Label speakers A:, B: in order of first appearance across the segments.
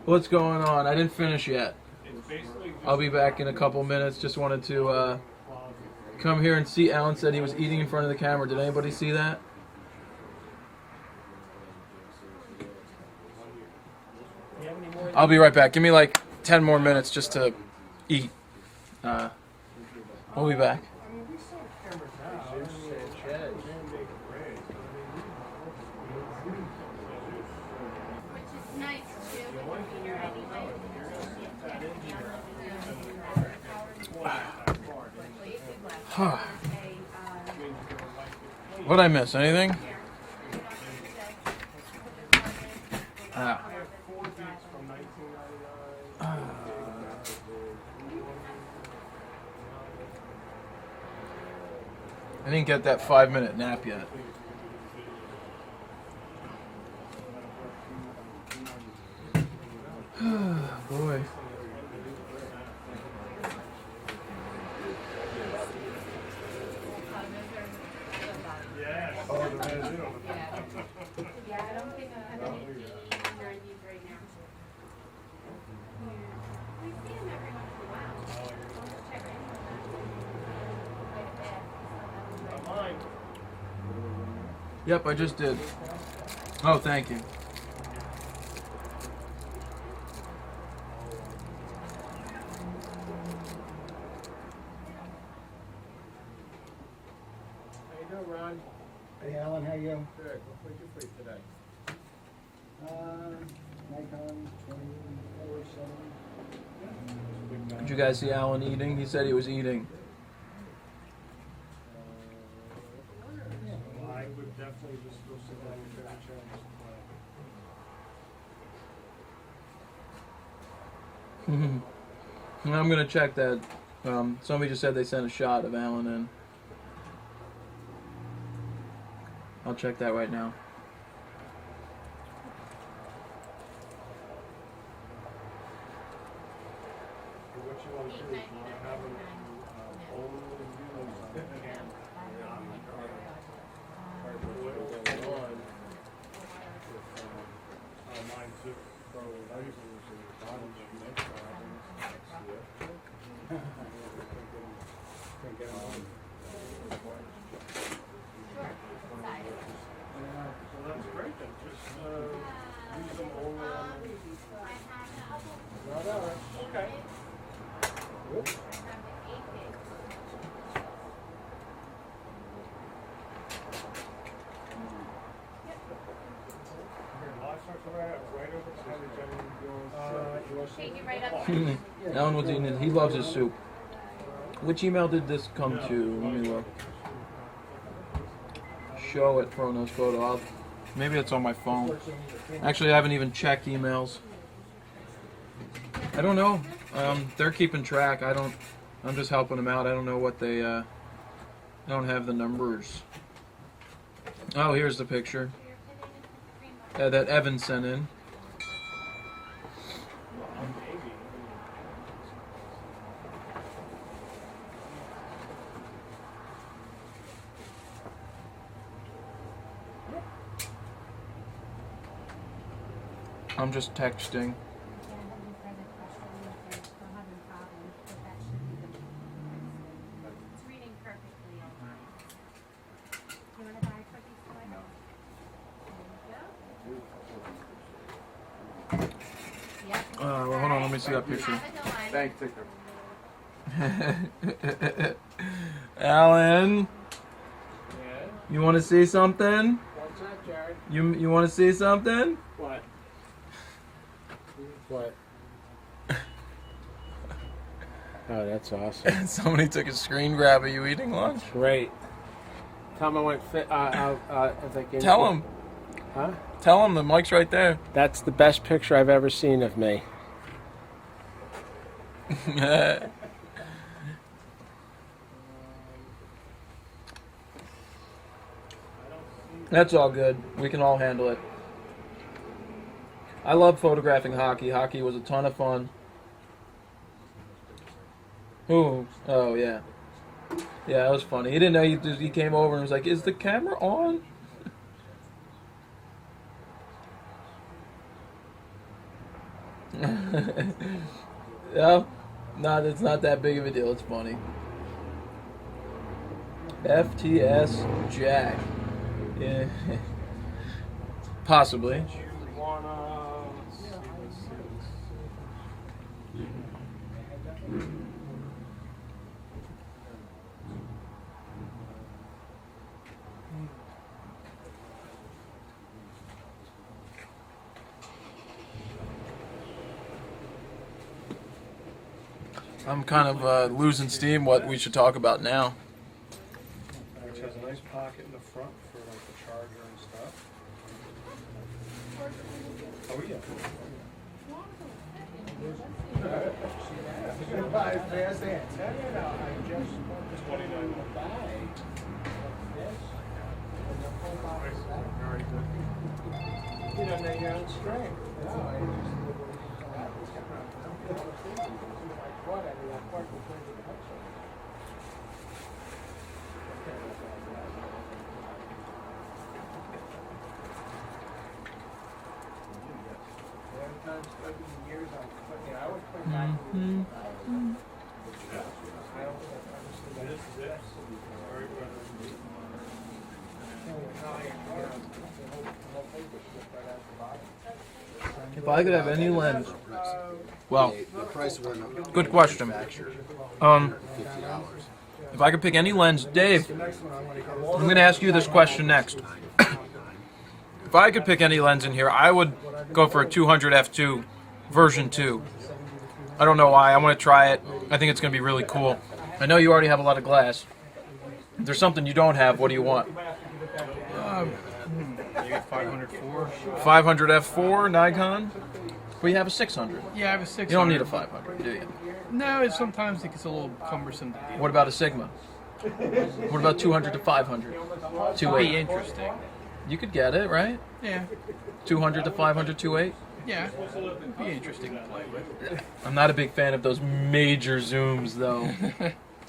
A: What's going on? I didn't finish yet. I'll be back in a couple minutes. Just wanted to come here and see. Alan said he was eating in front of the camera. Did anybody see that? I'll be right back. Give me like 10 more minutes just to eat. We'll be back. What'd I miss? Anything? I didn't get that 5-minute nap yet. Boy. Yep, I just did. Oh, thank you.
B: How you doing, Ron?
C: Hey, Alan, how you?
B: Good. What would you free today?
C: Nikon 24/7.
A: Did you guys see Alan eating? He said he was eating.
B: I would definitely just go sit down and finish
A: I'm gonna check that. Somebody just said they sent a shot of Alan in. I'll check that right now.
B: What you want to do is you want to have them own mine too. So that's great then. Just use them only on okay.
A: Alan was eating it. He loves his soup. Which email did this come to? Let me look. Show at Pronos Photo. Maybe it's on my phone. Actually, I haven't even checked emails. I don't know. They're keeping track. I'm just helping them out. I don't know what they. I don't have the numbers. Oh, here's the picture that Evan sent in. I'm just texting. Well, hold on, let me see that picture.
B: Thanks,
A: Alan,
B: yeah.
A: you want to see something?
B: What's that, Jared?
A: You want to see something?
B: What? What? Oh, that's awesome.
A: Somebody took a screen grab of you eating lunch.
B: Great. Tell him I went fit. If I can.
A: Tell him.
B: Huh?
A: Tell him the mic's right there.
B: That's the best picture I've ever seen of me.
A: That's all good. We can all handle it. I love photographing hockey. Hockey was a ton of fun. Ooh. Oh, yeah. Yeah, it was funny. He didn't know he came over and was like, "Is the camera on?" No, it's not that big of a deal. It's funny. FTS Jack. Yeah. Possibly.
B: Do you wanna? Let's see.
A: I'm kind of losing steam what we should talk about now.
B: Which has a nice pocket in the front for like the charger and stuff. Oh yeah.
C: Fast hands.
B: It's 29. Very good.
C: You don't know your own strength.
A: If I could have any lens, well,
D: The price went up.
A: good question.
D: $50.
A: If I could pick any lens, Dave, I'm going to ask you this question next. If I could pick any lens in here, I would go for a 200 f2 version 2. I don't know why. I want to try it. I think it's going to be really cool. I know you already have a lot of glass. If there's something you don't have, what do you want?
B: You get 504.
A: 500 f4 Nikon? We have a 600.
E: Yeah, I have a 600.
A: You don't need a 500, do you?
E: No, sometimes it gets a little cumbersome to deal.
A: What about a Sigma? What about 200 to 500?
E: That'd be
A: 2.8.
E: interesting.
A: You could get it, right?
E: Yeah,
A: 200 to 500, 2.8.
E: yeah, it'd be interesting to play with.
A: I'm not a big fan of those major zooms, though.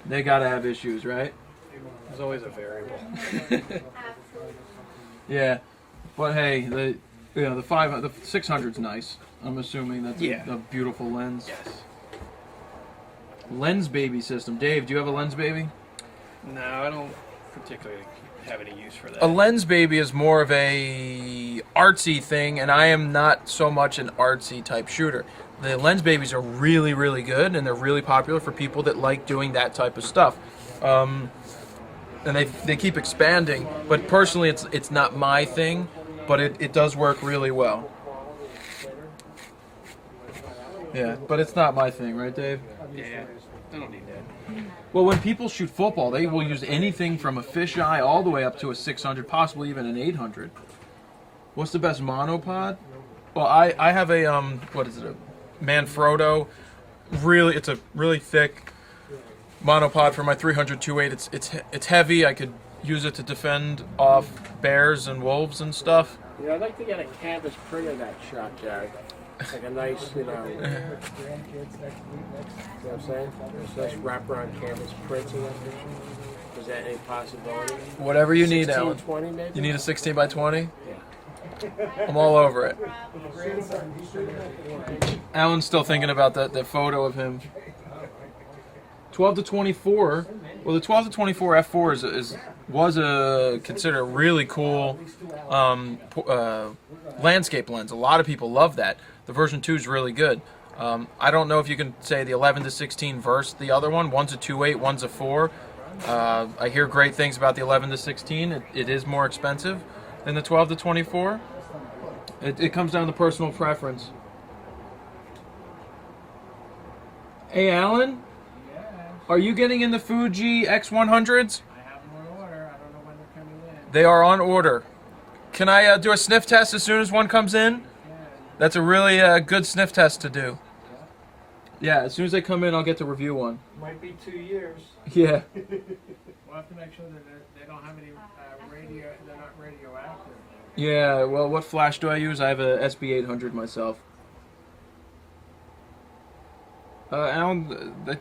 A: They gotta have issues, right?
B: There's always a variable.
A: Yeah, but hey, the 600's nice. I'm assuming that's
E: Yeah.
A: a beautiful lens.
E: Yes.
A: Lens baby system. Dave, do you have a lens baby?
E: No, I don't particularly have any use for that.
A: A lens baby is more of a artsy thing, and I am not so much an artsy type shooter. The lens babies are really, really good, and they're really popular for people that like doing that type of stuff. And they keep expanding, but personally, it's not my thing, but it does work really well. Yeah, but it's not my thing, right, Dave?
E: Yeah, I don't need that.
A: Well, when people shoot football, they will use anything from a fisheye all the way up to a 600, possibly even an 800. What's the best monopod? Well, I have a what is it? A Manfrotto. Really, it's a really thick monopod for my 300 2.8. It's heavy. I could use it to defend off bears and wolves and stuff.
B: Yeah, I'd like to get a canvas print of that shot, Jared. Like a nice, you know,
C: Grandkids next week,
B: what I'm saying? Nice wraparound canvas prints of that picture. Is that any possibility?
A: Whatever you need,
B: 16,
A: Alan.
B: 20 maybe?
A: You need a 16 by 20?
B: Yeah.
A: I'm all over it.
C: grandson, he's still there.
A: Alan's still thinking about that photo of him. 12 to 24. Well, the 12 to 24 f4 was considered a really cool landscape lens. A lot of people love that. The version 2 is really good. I don't know if you can say the 11 to 16 versus the other one. One's a 2.8, one's a 4. I hear great things about the 11 to 16. It is more expensive than the 12 to 24. It comes down to personal preference. Hey, Alan? Are you getting in the Fuji X100s?
C: I have them on order. I don't know when they're coming in.
A: They are on order. Can I do a sniff test as soon as one comes in? That's a really good sniff test to do. Yeah, as soon as they come in, I'll get to review one.
C: Might be 2 years.
A: Yeah.
C: We'll have to make sure that they don't have any radio. They're not radioactive.
A: Yeah, well, what flash do I use? I have a SB800 myself. Alan, the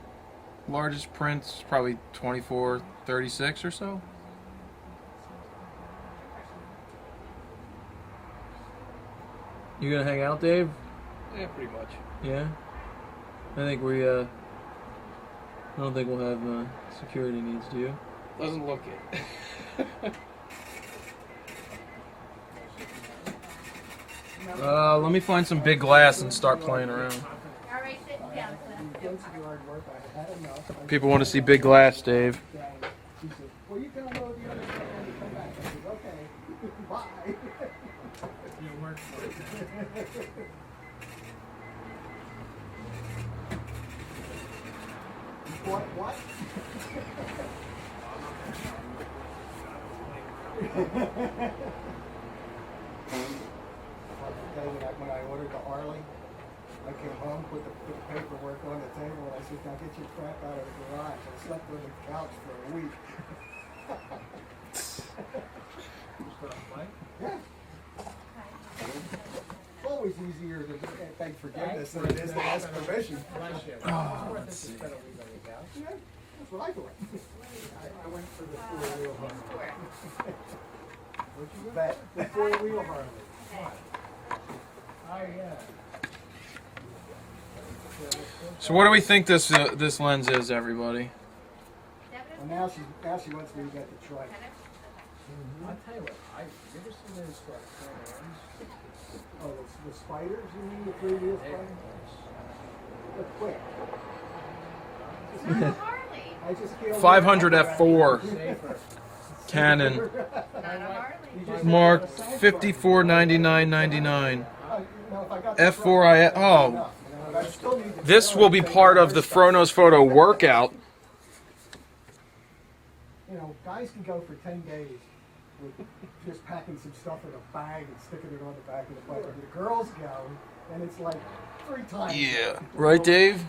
A: largest print's probably 24-36 or so. You gonna hang out, Dave?
E: Yeah, pretty much.
A: Yeah. I think we. I don't think we'll have security needs. Do you?
E: Doesn't look it.
A: Let me find some big glass and start playing around.
F: All right, sit down, Cliff.
A: People want to see big glass, Dave.
D: She said, well, you can unload the other stuff when you come back. I said, okay, bye.
C: You work for it.
D: What? When I ordered the Harley, I came home, put the paperwork on the table, and I said, now get your crap out of the garage. I slept on the couch for a week. Yeah. It's always easier to beg forgiveness than it is to ask permission.
C: Bless you.
A: Oh,
C: Let's
A: let's
C: see.
A: see.
C: Spend a week on your couch.
D: Yeah, that's what I thought. I went for the four-wheel Harley.
C: What'd you do?
D: The four-wheel Harley.
C: Oh, yeah.
A: So what do we think this lens is, everybody?
D: Well, now she wants me to get the trike.
C: I'll tell you what, you ever seen those cameras?
D: Oh, the spiders, you mean the three-wheel spiders? They're quick.
F: Not a Harley.
D: I just feel
A: 500 f4
C: Safer.
A: Canon,
F: Not a Harley.
A: marked 5499.99. F4 I. Oh, this will be part of the Frono's Photo workout.
D: You know, guys can go for 10 days with just packing some stuff in a bag and sticking it on the back of the bike. The girls go, and it's like 3 times.
A: Yeah, right, Dave?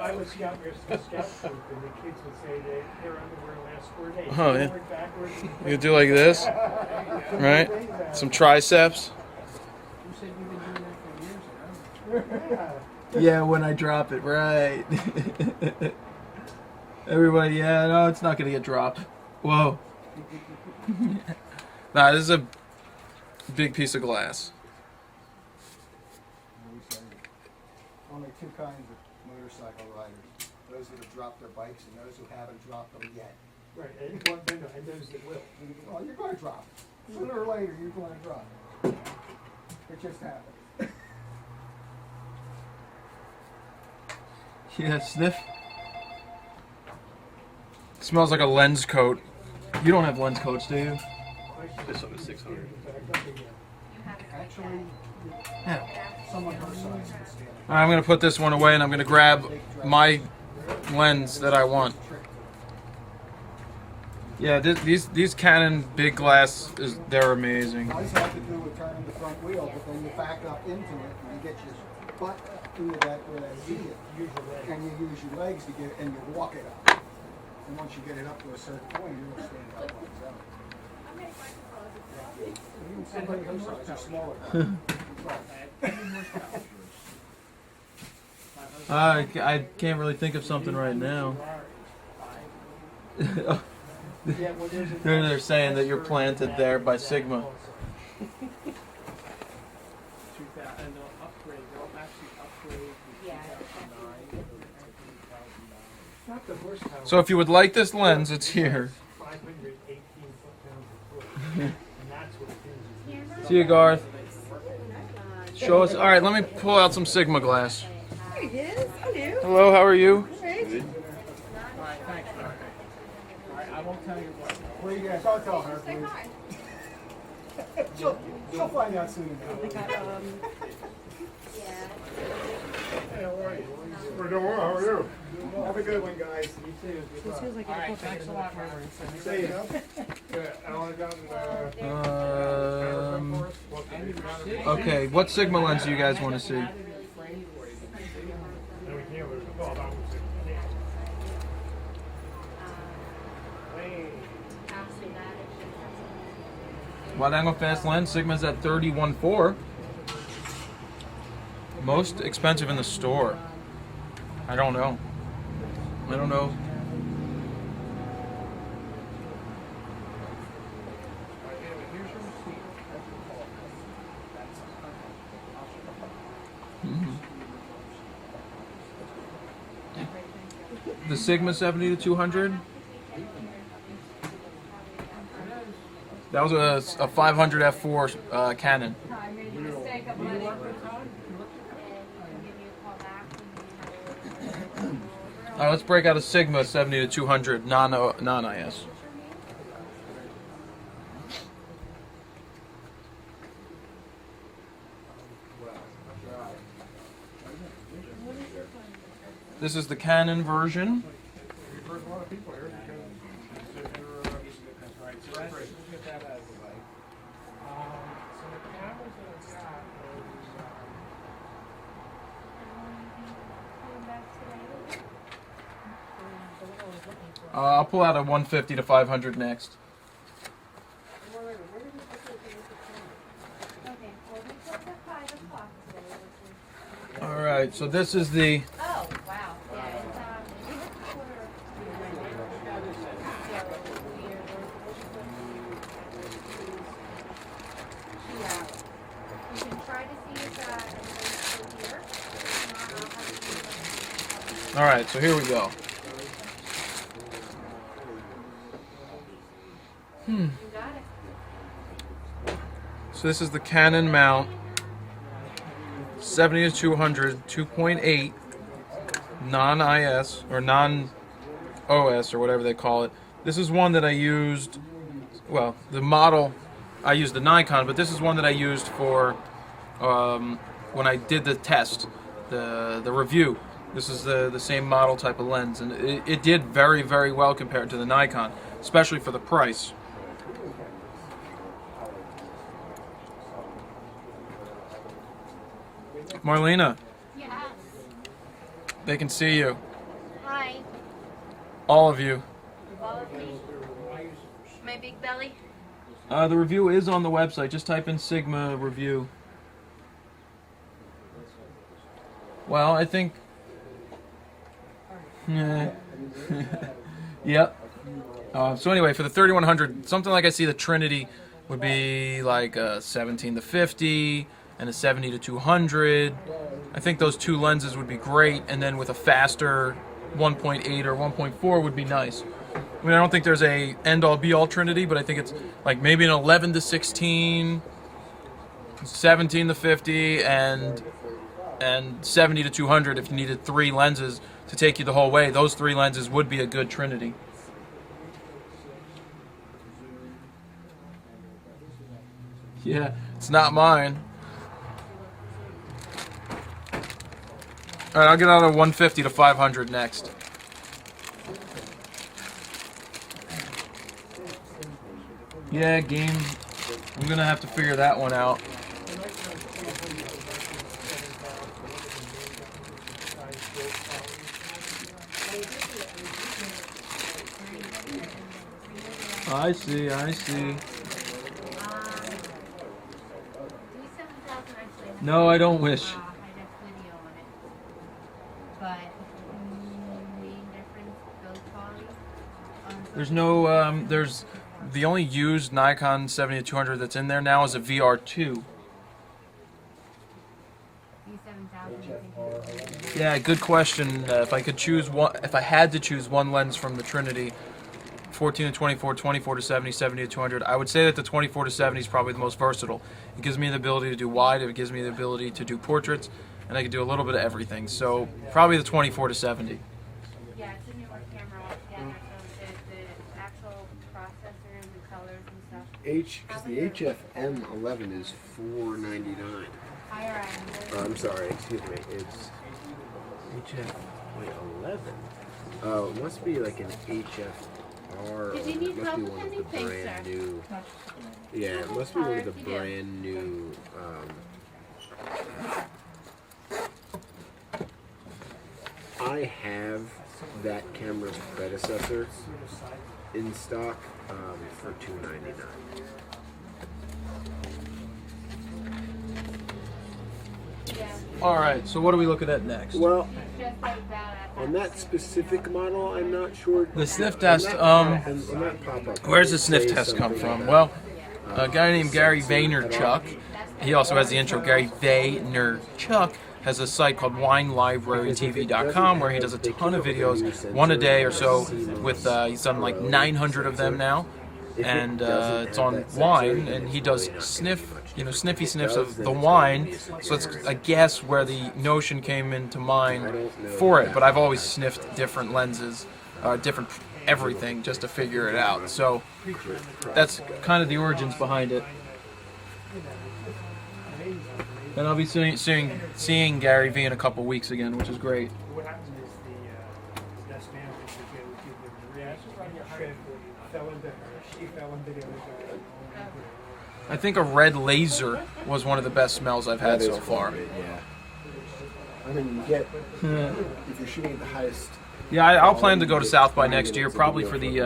C: I was younger, scout troop, and the kids would say their underwear lasts 4 days.
A: Oh, yeah.
C: Forward, backwards.
A: You do like this, right? Some triceps.
C: You said you've been doing that for years, huh?
A: Yeah, when I drop it, right. Everybody, yeah, no, it's not gonna get dropped. Whoa. Nah, this is a big piece of glass.
D: Only 2 kinds of motorcycle riders. Those that have dropped their bikes and those who haven't dropped them yet.
C: Right, and those that will.
D: Well, you're going to drop it. Sooner or later, you're going to drop it. It just happens.
A: Yeah, sniff. Smells like a lens coat. You don't have lens coats, do you?
E: Just over 600.
D: Actually,
A: Yeah.
D: someone her size can stand it.
A: I'm gonna put this one away and I'm gonna grab my lens that I want. Yeah, these Canon big glass they're amazing.
D: All you have to do is turn the front wheel, but then you back up into it and you get your butt through that where that Z is. And you use your legs to get and you walk it up. And once you get it up to a certain point, you'll stand up on its own. Even somebody her size or smaller.
A: I can't really think of something right now. They're saying that you're planted there by Sigma. So if you would like this lens, it's here. See you, Garth. Show us. All right, let me pull out some Sigma glass.
G: There he is. Hello.
A: Hello, how are you?
G: Great.
C: I won't tell you what.
D: Well, you guys, don't tell her, please. She'll find out soon enough.
C: Hey, how are you?
D: We're doing well. How are you? Have a good one, guys.
C: You too.
G: This feels like
C: All
G: a
C: right,
G: book.
C: thanks a lot, Robert.
D: See you.
A: Okay, what Sigma lens do you guys want to see? Wide angle fast lens, Sigma's at 31.4. Most expensive in the store. I don't know. The Sigma 70 to 200. That was a 500 f4 Canon.
F: I made a mistake of money. And he can give you a call back when you have
A: All right, let's break out a Sigma 70 to 200 non-IS. This is the Canon version. I'll pull out a 150 to 500 next.
F: Okay, well, we close at 5 o'clock today, which is...
A: All right, so this is the
F: Oh, wow. Yeah, it's, quarter of 2 hours. You can try to see if everybody's still here. If not, I'll have to...
A: All right, so here we go.
F: You got it.
A: So this is the Canon mount 70 to 200 2.8 non-IS or non-OS or whatever they call it. This is one that I used, well, the model, I used the Nikon, but this is one that I used for when I did the test, the review. This is the same model type of lens, and it did very, very well compared to the Nikon, especially for the price. Marlena,
F: Yes.
A: they can see you.
F: Hi.
A: All of you.
F: All of me. My big belly.
A: The review is on the website. Just type in Sigma review. Well, I think... Yep. So anyway, for the 3100, something like I see the Trinity would be like a 17 to 50 and a 70 to 200. I think those two lenses would be great, and then with a faster 1.8 or 1.4 would be nice. I mean, I don't think there's a end-all be-all Trinity, but I think it's like maybe an 11 to 16, 17 to 50, and 70 to 200 if you needed three lenses to take you the whole way. Those three lenses would be a good Trinity. Yeah, it's not mine. All right, I'll get out of 150 to 500 next. Yeah, game. I'm gonna have to figure that one out. I see, I see.
F: D7000 actually has
A: No, I don't wish.
F: high-def video on it. But main difference, build quality.
A: There's no, there's the only used Nikon 70 to 200 that's in there now is a VR2.
F: D7000, you think
A: Yeah, good question. If I could choose one, if I had to choose one lens from the Trinity, 14 to 24, 24 to 70, 70 to 200, I would say that the 24 to 70 is probably the most versatile. It gives me the ability to do wide, it gives me the ability to do portraits, and I can do a little bit of everything. So probably the 24 to 70.
F: Yeah, it's a newer camera altogether, so the actual processor and the colors and stuff.
H: Because the HFM11 is $499.
F: Higher end.
H: I'm sorry, excuse me. It's HF 11. Oh, it must be like an HFR.
F: Did you
H: Or
F: need
H: it must
F: help
H: be
F: with
H: one of the
F: anything,
H: brand
F: sir?
H: new. Yeah, it must be one of the brand new. I have that camera's predecessor in stock for $299.
F: Yeah,
A: All right, so what are we looking at next?
H: Well,
F: just like that.
H: on that specific model, I'm not sure.
A: The sniff
H: on
A: test,
H: that- on that pop-up,
A: Where's the
H: it
A: sniff
H: says
A: test come
H: something
A: from?
H: about,
A: Well, a guy named Gary Vaynerchuk. He also has the intro, Gary Vaynerchuk. has a site called WineLibraryTV.com where he does a ton of videos, one a day or so. With he's done like 900 of them now, and it's on wine, and he does sniffy sniffs of the wine. So it's, I guess, where the notion came into mind for it. But I've always sniffed different lenses, different everything, just to figure it out. So that's kind of the origins behind it. And I'll be seeing Gary Vee in a couple weeks again, which is great.
C: What happened is the best man that you get with you, Maria, she fell into the other guy.
A: I think a red laser was one of the best smells I've had so far.
H: Yeah. I mean, you get if you're shooting at the highest.
A: Yeah, I'll plan to go to South by next year, probably for the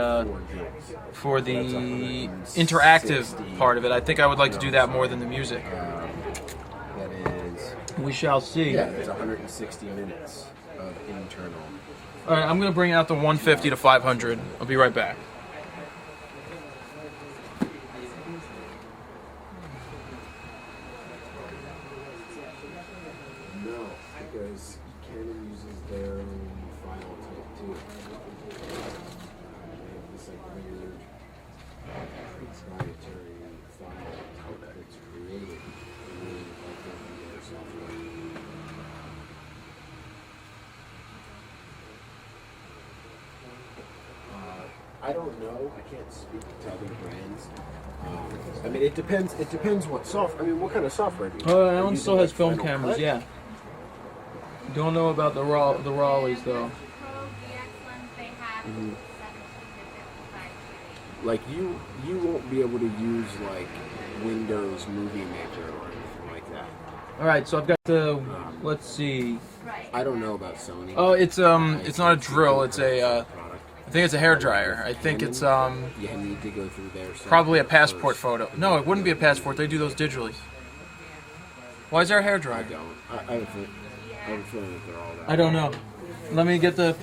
A: interactive part of it. I think I would like to do that more than the music.
H: That is.
A: We shall see.
H: Yeah, there's 160 minutes of internal.
A: All right, I'm gonna bring out the 150 to 500. I'll be right back.
H: No, because Canon uses their own file type too. They have this like weird proprietary file type that's created and then like their software. I don't know. I can't speak to other brands. I mean, it depends. It depends what software. I mean, what kind of software do you?
A: That one still has film cameras. Yeah. Don't know about the Raleighs though.
F: Pro DX lens, they have 17 to 55 series.
H: Like you won't be able to use like Windows Movie Maker or anything like that.
A: All right, so I've got the. Let's see.
F: Right.
H: I don't know about Sony.
A: Oh, it's not a drill. It's a. I think it's a hair dryer. I think it's
H: You need to go through their site
A: probably a
H: first.
A: passport photo. No, it wouldn't be a passport. They do those digitally. Why is there a hair
H: I
A: dryer?
H: don't. I have a feeling that they're all that.
A: I don't know. Let me get the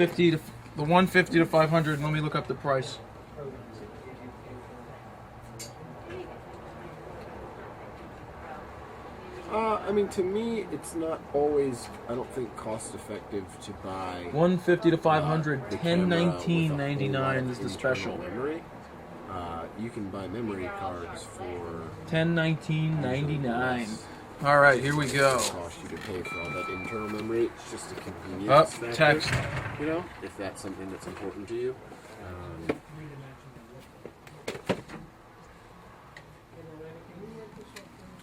A: 150 to 500, and let me look up the price.
H: I mean, to me, it's not always. I don't think cost effective to buy.
A: 150 to 500,
H: the camera with a whole lot
A: $10.19.99 is
H: of
A: the special.
H: internal memory. You can buy memory cards for
A: $10.19.99. All right, here we go.
H: cost you to pay for all that internal memory. It's just a convenience
A: Up,
H: factor,
A: text.
H: You know, if that's something that's important to you.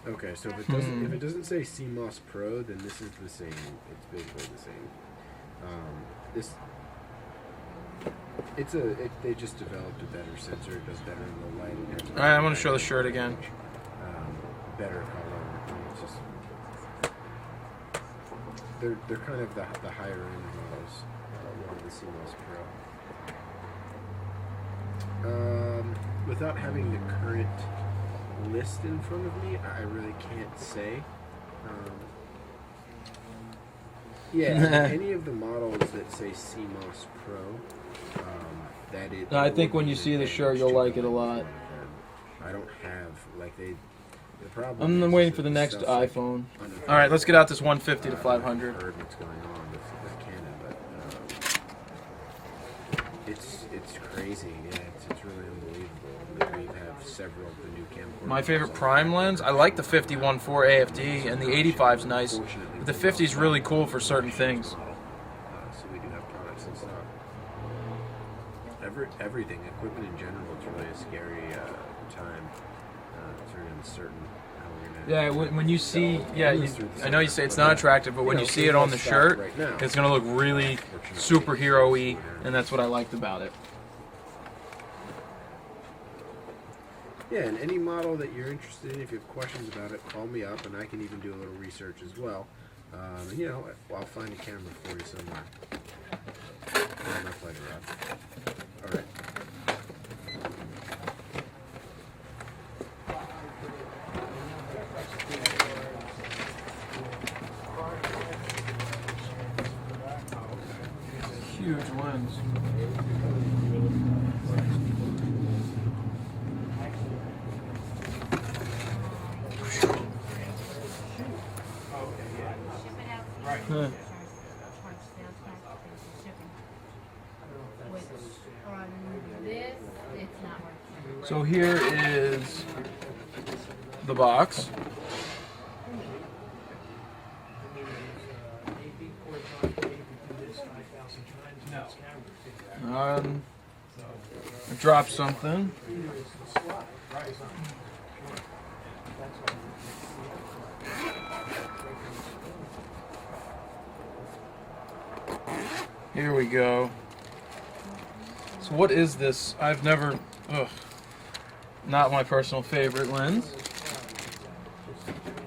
H: Okay, so if it doesn't say CMOS Pro, then this is the same. It's basically the same. They just developed a better sensor. It does better in the light.
A: All right, I'm gonna show the shirt again.
H: Better color. It's just they're kind of the higher end models. One of the CMOS Pro. Without having the current list in front of me, I really can't say. Any of the models that say CMOS Pro, that it.
A: I think when you see the shirt, you'll like it a lot.
H: I don't have like they. The problem.
A: I'm waiting for the next iPhone. All right, let's get out this 150 to 500.
H: Heard what's going on with Canon, but it's crazy. Yeah, it's really unbelievable. We have several of the new camcorders.
A: My favorite prime lens, I like the 51.4 AFD, and the 85's nice. But the 50's really cool for certain things.
H: So we do have products in stock. Everything, equipment in general, it's really a scary time. It's very uncertain how we're gonna.
A: Yeah, when you see, I know you say it's not attractive, but when you see it on the shirt, it's gonna look really superhero-y, and that's what I liked about it.
H: Yeah, and any model that you're interested in, if you have questions about it, call me up, and I can even do a little research as well. And, you know, I'll find a camera for you somewhere. Enough later, Rob. All right.
A: Huge lens.
F: charge sales tax because of shipping. Which on this, it's not worth it.
A: So here is the box. I dropped something. Here we go. So what is this? I've never, not my personal favorite lens.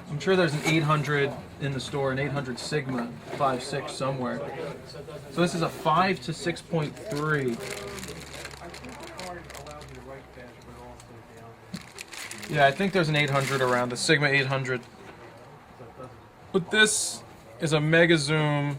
A: I'm sure there's an 800 in the store, an 800 Sigma 5.6 somewhere. So this is a 5 to 6.3. Yeah, I think there's an 800 around, the Sigma 800. But this is a mega zoom.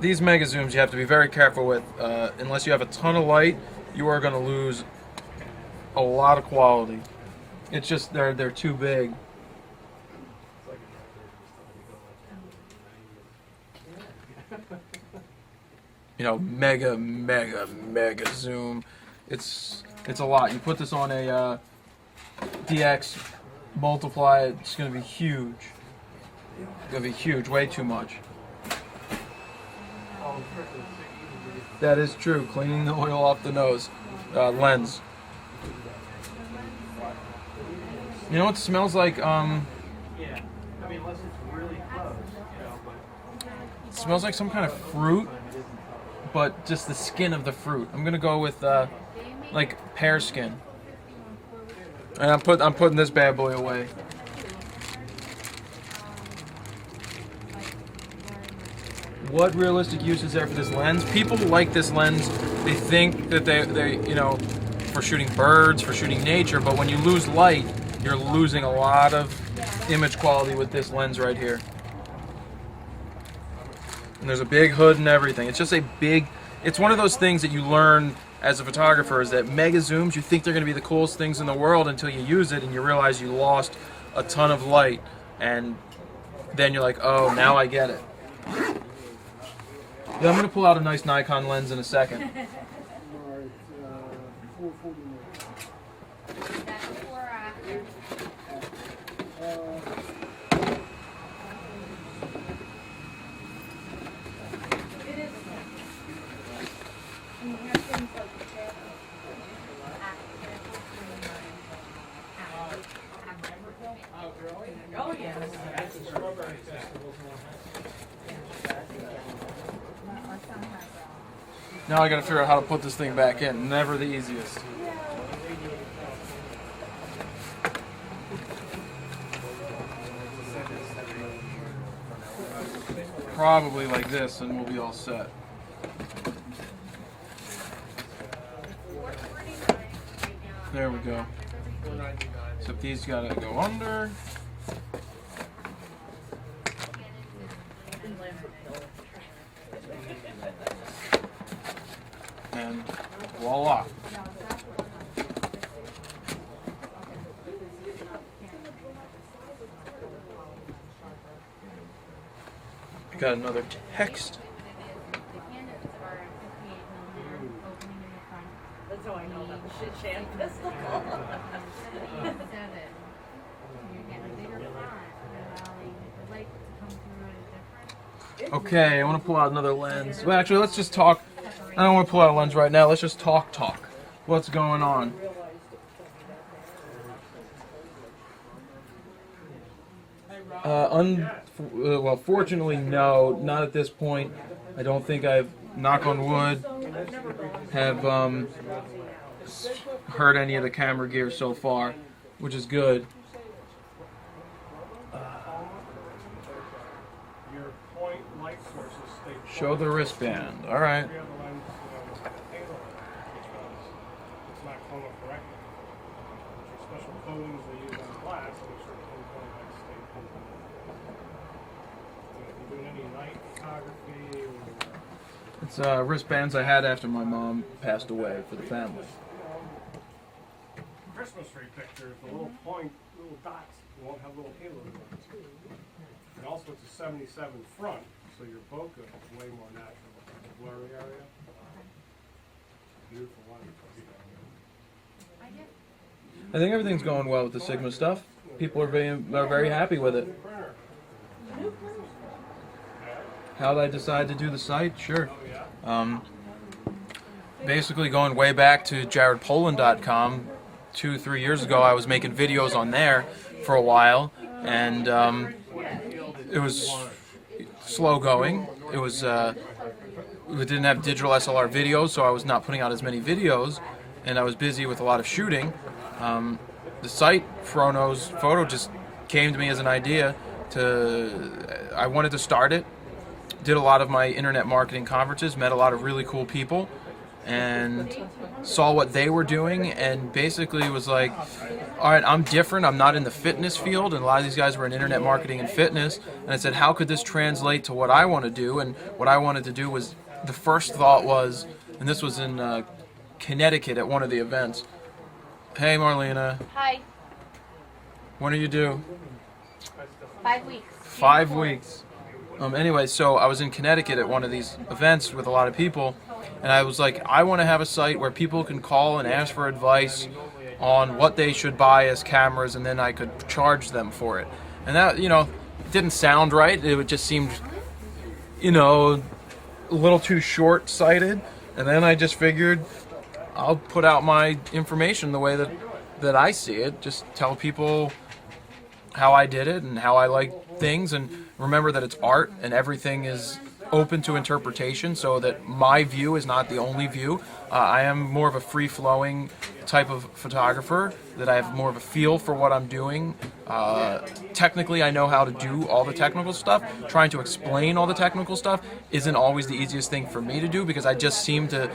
A: These mega zooms you have to be very careful with. Unless you have a ton of light, you are going to lose a lot of quality. It's just they're too big. You know, mega zoom. It's a lot. You put this on a DX, multiply it. It's going to be huge. It's going to be huge. Way too much. That is true. Cleaning the oil off the nose lens. You know what it smells like?
C: Yeah, I mean, unless it's really close, you know, but.
A: It smells like some kind of fruit, but just the skin of the fruit. I'm gonna go with like pear skin. And I'm putting this bad boy away. What realistic use is there for this lens? People like this lens. They think that they you know, for shooting birds, for shooting nature, but when you lose light, you're losing a lot of image quality with this lens right here. And there's a big hood and everything. It's just a big, it's one of those things that you learn as a photographer, is that mega zooms, you think they're going to be the coolest things in the world until you use it and you realize you lost a ton of light, and then you're like, oh, now I get it. Yeah, I'm going to pull out a nice Nikon lens in a second.
F: Is that before or after? It is. And you have things like this.
G: Oh, yes.
A: Now I got to figure out how to put this thing back in. Never the easiest. Probably like this, and we'll be all set. There we go. Except these gotta go under. And voila. Got another text.
G: That's how I know that shit shan pistol.
A: Okay, I want to pull out another lens. Well, actually, let's just talk. I don't want to pull out a lens right now. Let's just talk. What's going on? Well, fortunately, no, not at this point. I don't think I've, knock on wood, have hurt any of the camera gear so far, which is good.
C: Your point light sources stay.
A: Show the wristband. All right.
C: coma correcting, which are special coatings they use on glass to make sure the pinpoint lights stay pinpoint. If you're doing any night photography or
A: It's wristbands I had after my mom passed away for the family.
C: Christmas tree pictures, the little little dots won't have little halos on it. And also it's a 77 front, so your bokeh is way more natural. The blurry area. Beautiful line.
F: I get
A: I think everything's going well with the Sigma stuff. People are very happy with it. How did I decide to do the site? Sure. Basically going way back to jaredpoland.com 2-3 years ago, I was making videos on there for a while, and it was slow going. It was we didn't have digital SLR videos, so I was not putting out as many videos, and I was busy with a lot of shooting. The site Frono's Photo just came to me as an idea. I wanted to start it. Did a lot of my internet marketing conferences, met a lot of really cool people, and saw what they were doing, and basically was like, all right, I'm different. I'm not in the fitness field, and a lot of these guys were in internet marketing and fitness. And I said, how could this translate to what I want to do? And what I wanted to do was, the first thought was, and this was in Connecticut at one of the events. Hey, Marlena.
F: Hi.
A: When are you due?
F: 5 weeks.
A: 5 weeks. Anyway, so I was in Connecticut at one of these events with a lot of people, and I was like, I want to have a site where people can call and ask for advice on what they should buy as cameras, and then I could charge them for it. And that, didn't sound right. It just seemed, a little too short-sighted. And then I just figured I'll put out my information the way that I see it. Just tell people how I did it and how I like things, and remember that it's art and everything is open to interpretation, so that my view is not the only view. I am more of a free-flowing type of photographer, that I have more of a feel for what I'm doing. Technically, I know how to do all the technical stuff. Trying to explain all the technical stuff isn't always the easiest thing for me to do, because I just seem to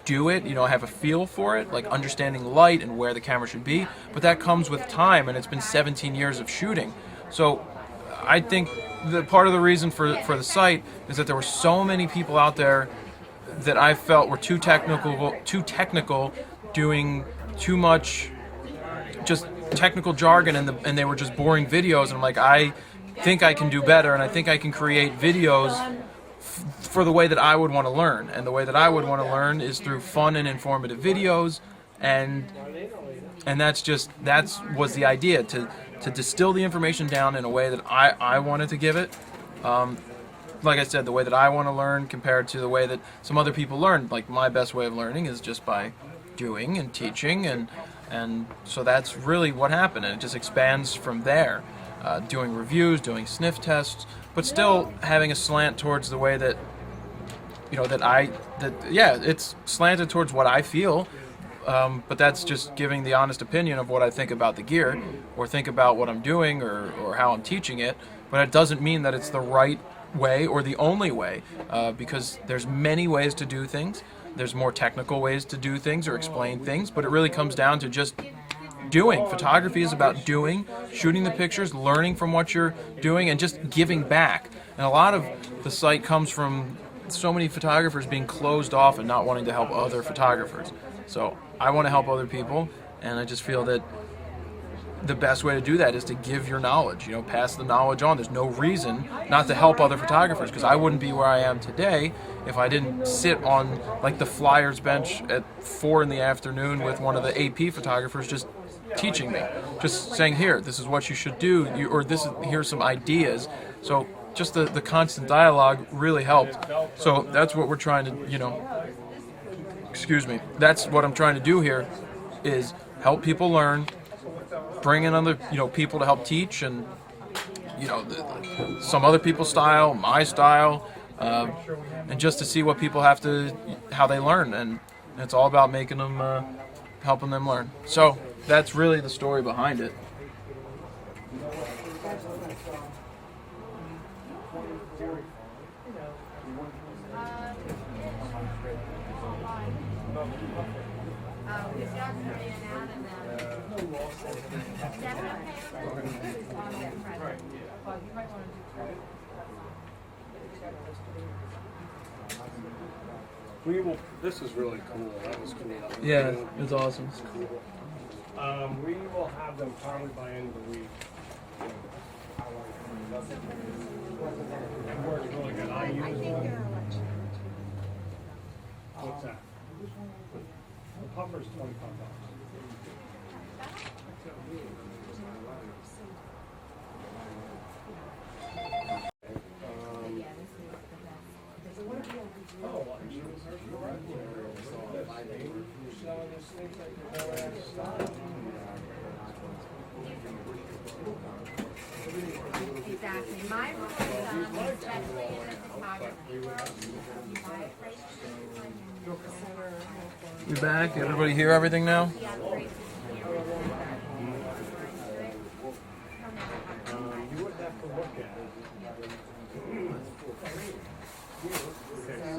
A: do it, I have a feel for it, like understanding light and where the camera should be, but that comes with time, and it's been 17 years of shooting. So I think the part of the reason for the site is that there were so many people out there that I felt were too technical, doing too much just technical jargon, and they were just boring videos, and I'm like, I think I can do better, and I think I can create videos for the way that I would want to learn, and the way that I would want to learn is through fun and informative videos, and that was the idea, to distill the information down in a way that I wanted to give it. Like I said, the way that I want to learn compared to the way that some other people learn. Like, my best way of learning is just by doing and teaching, and so that's really what happened, and it just expands from there. Doing reviews, doing sniff tests, but still having a slant towards the way that it's slanted towards what I feel, but that's just giving the honest opinion of what I think about the gear, or think about what I'm doing, or how I'm teaching it, but it doesn't mean that it's the right way or the only way, because there's many ways to do things. There's more technical ways to do things or explain things, but it really comes down to just doing. Photography is about doing, shooting the pictures, learning from what you're doing, and just giving back. And a lot of the site comes from so many photographers being closed off and not wanting to help other photographers. So I want to help other people, and I just feel that the best way to do that is to give your knowledge, pass the knowledge on. There's no reason not to help other photographers, because I wouldn't be where I am today if I didn't sit on like the flyers bench at 4 p.m. with one of the AP photographers just teaching me, just saying, here, this is what you should do, here's some ideas. So just the constant dialogue really helped. So that's what we're trying to, that's what I'm trying to do here, is help people learn, bring in other, people to help teach, and, some other people's style, my style, and just to see what people how they learn. And it's all about making them, helping them learn. So that's really the story behind it.
F: He's got to be in out and then. Is that okay?
C: We will, this is really cool. That was cool. That was
A: Yeah,
C: cool.
A: it's awesome.
C: We will have them probably by end of the week. It works really good. I use one. What's that? The puffer's $25.
F: Exactly. My rule is, especially in the photography world,
A: You back? Everybody hear everything now?
C: You would have to look at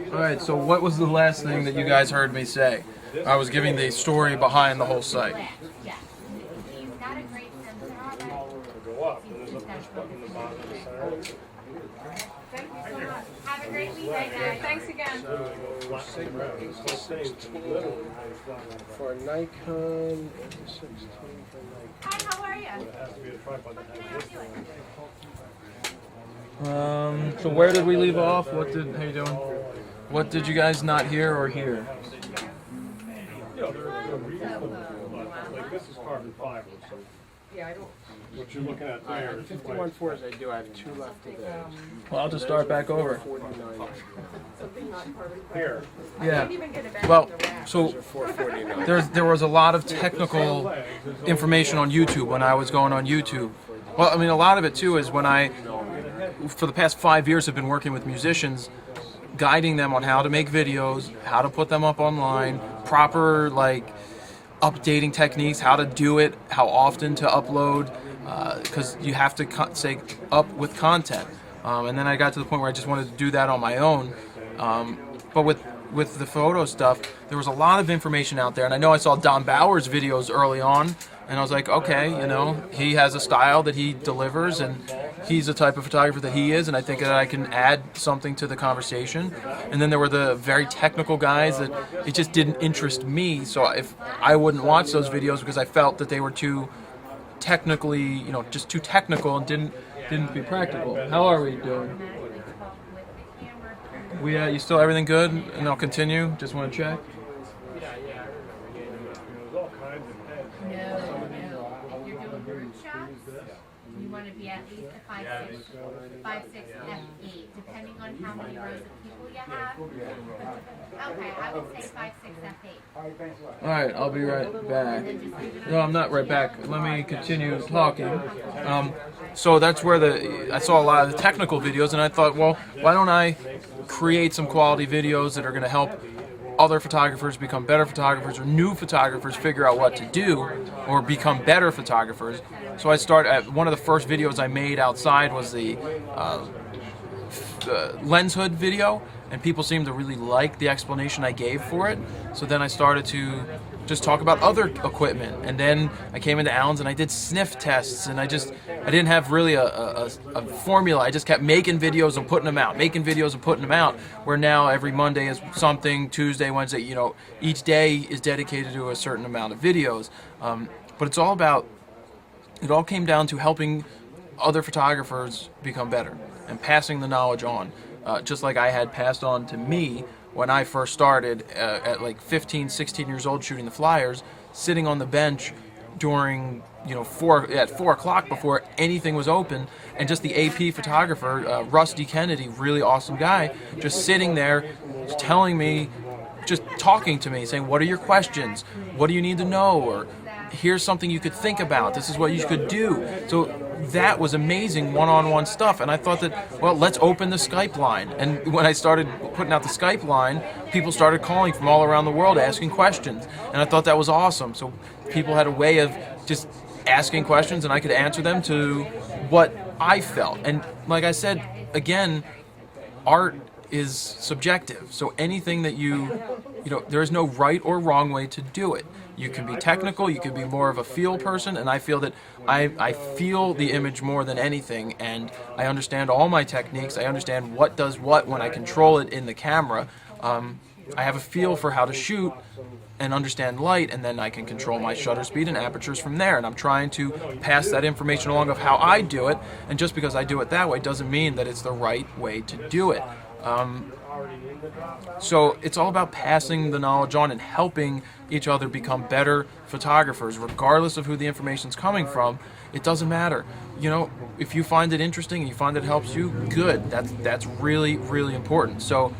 C: it.
A: All right. So what was the last thing that you guys heard me say? I was giving the story behind the whole site.
F: yeah. He's got a great sensor on it.
C: Go up, and there's a push button in the bottom of the center.
F: Thank you so much. Have a great weekend, guys. Thanks again.
B: For a Nikon 16 for Nikon.
F: Hi, how are you?
C: It has to be a tripod that
F: What can I
C: has
F: help
C: this.
F: you with?
A: So where did we leave off? How you doing? What did you guys not hear or hear?
C: They're reasonable, but like this is carbon fiber, so.
G: Yeah, I don't.
C: What you're looking at there is
B: 51 fours I do. I have 2 left today.
A: Well, I'll just start back over.
B: 49.
G: Something not carbon.
C: here.
A: Yeah.
G: Even get it back
A: Well,
G: in the rack.
A: so
B: 449.
A: there was a lot of technical information on YouTube when I was going on YouTube. Well, I mean, a lot of it too is when for the past 5 years, have been working with musicians, guiding them on how to make videos, how to put them up online, proper updating techniques, how to do it, how often to upload, because you have to stay up with content. And then I got to the point where I just wanted to do that on my own. But with the photo stuff, there was a lot of information out there, and I know I saw Don Bauer's videos early on, and I was like, okay, he has a style that he delivers, and he's the type of photographer that he is, and I think that I can add something to the conversation. And then there were the very technical guys that it just didn't interest me, so if I wouldn't watch those videos because I felt that they were too technically, just too technical and didn't be practical. How are we doing? You still everything good? And I'll continue. Just want to check.
C: There's all kinds of heads.
F: No. If you're doing bird shots, you want to be at least a 5'6", 5'6", f8, depending on how many rows of people you have. Okay, I would say 5'6", f8.
A: All right, I'll be right back. No, I'm not right back. Let me continue talking. So that's where I saw a lot of the technical videos, and I thought, well, why don't I create some quality videos that are going to help other photographers become better photographers, or new photographers figure out what to do or become better photographers. So I started. One of the first videos I made outside was the lens hood video, and people seemed to really like the explanation I gave for it. So then I started to just talk about other equipment, and then I came into Allen's and I did sniff tests, and I didn't have really a formula. I just kept making videos and putting them out, where now every Monday is something, Tuesday, Wednesday, each day is dedicated to a certain amount of videos. But it all came down to helping other photographers become better and passing the knowledge on, just like I had passed on to me when I first started at like 15, 16 years old shooting the flyers, sitting on the bench during 4 o'clock before anything was open, and just the AP photographer, Rusty Kennedy, really awesome guy, just sitting there telling me, just talking to me, saying, what are your questions? What do you need to know? Or here's something you could think about. This is what you could do. So that was amazing one-on-one stuff. And I thought that, well, let's open the Skype line. And when I started putting out the Skype line, people started calling from all around the world asking questions. And I thought that was awesome. So people had a way of just asking questions, and I could answer them to what I felt. And like I said, again, art is subjective. So anything that you know, there is no right or wrong way to do it. You can be technical, you can be more of a feel person, and I feel that I feel the image more than anything, and I understand all my techniques. I understand what does what when I control it in the camera. I have a feel for how to shoot and understand light, and then I can control my shutter speed and apertures from there, and I'm trying to pass that information along of how I do it, and just because I do it that way doesn't mean that it's the right way to do it. So it's all about passing the knowledge on and helping each other become better photographers, regardless of who the information's coming from. It doesn't matter. You know, if you find it interesting and you find it helps you, good. That's really, really important. So,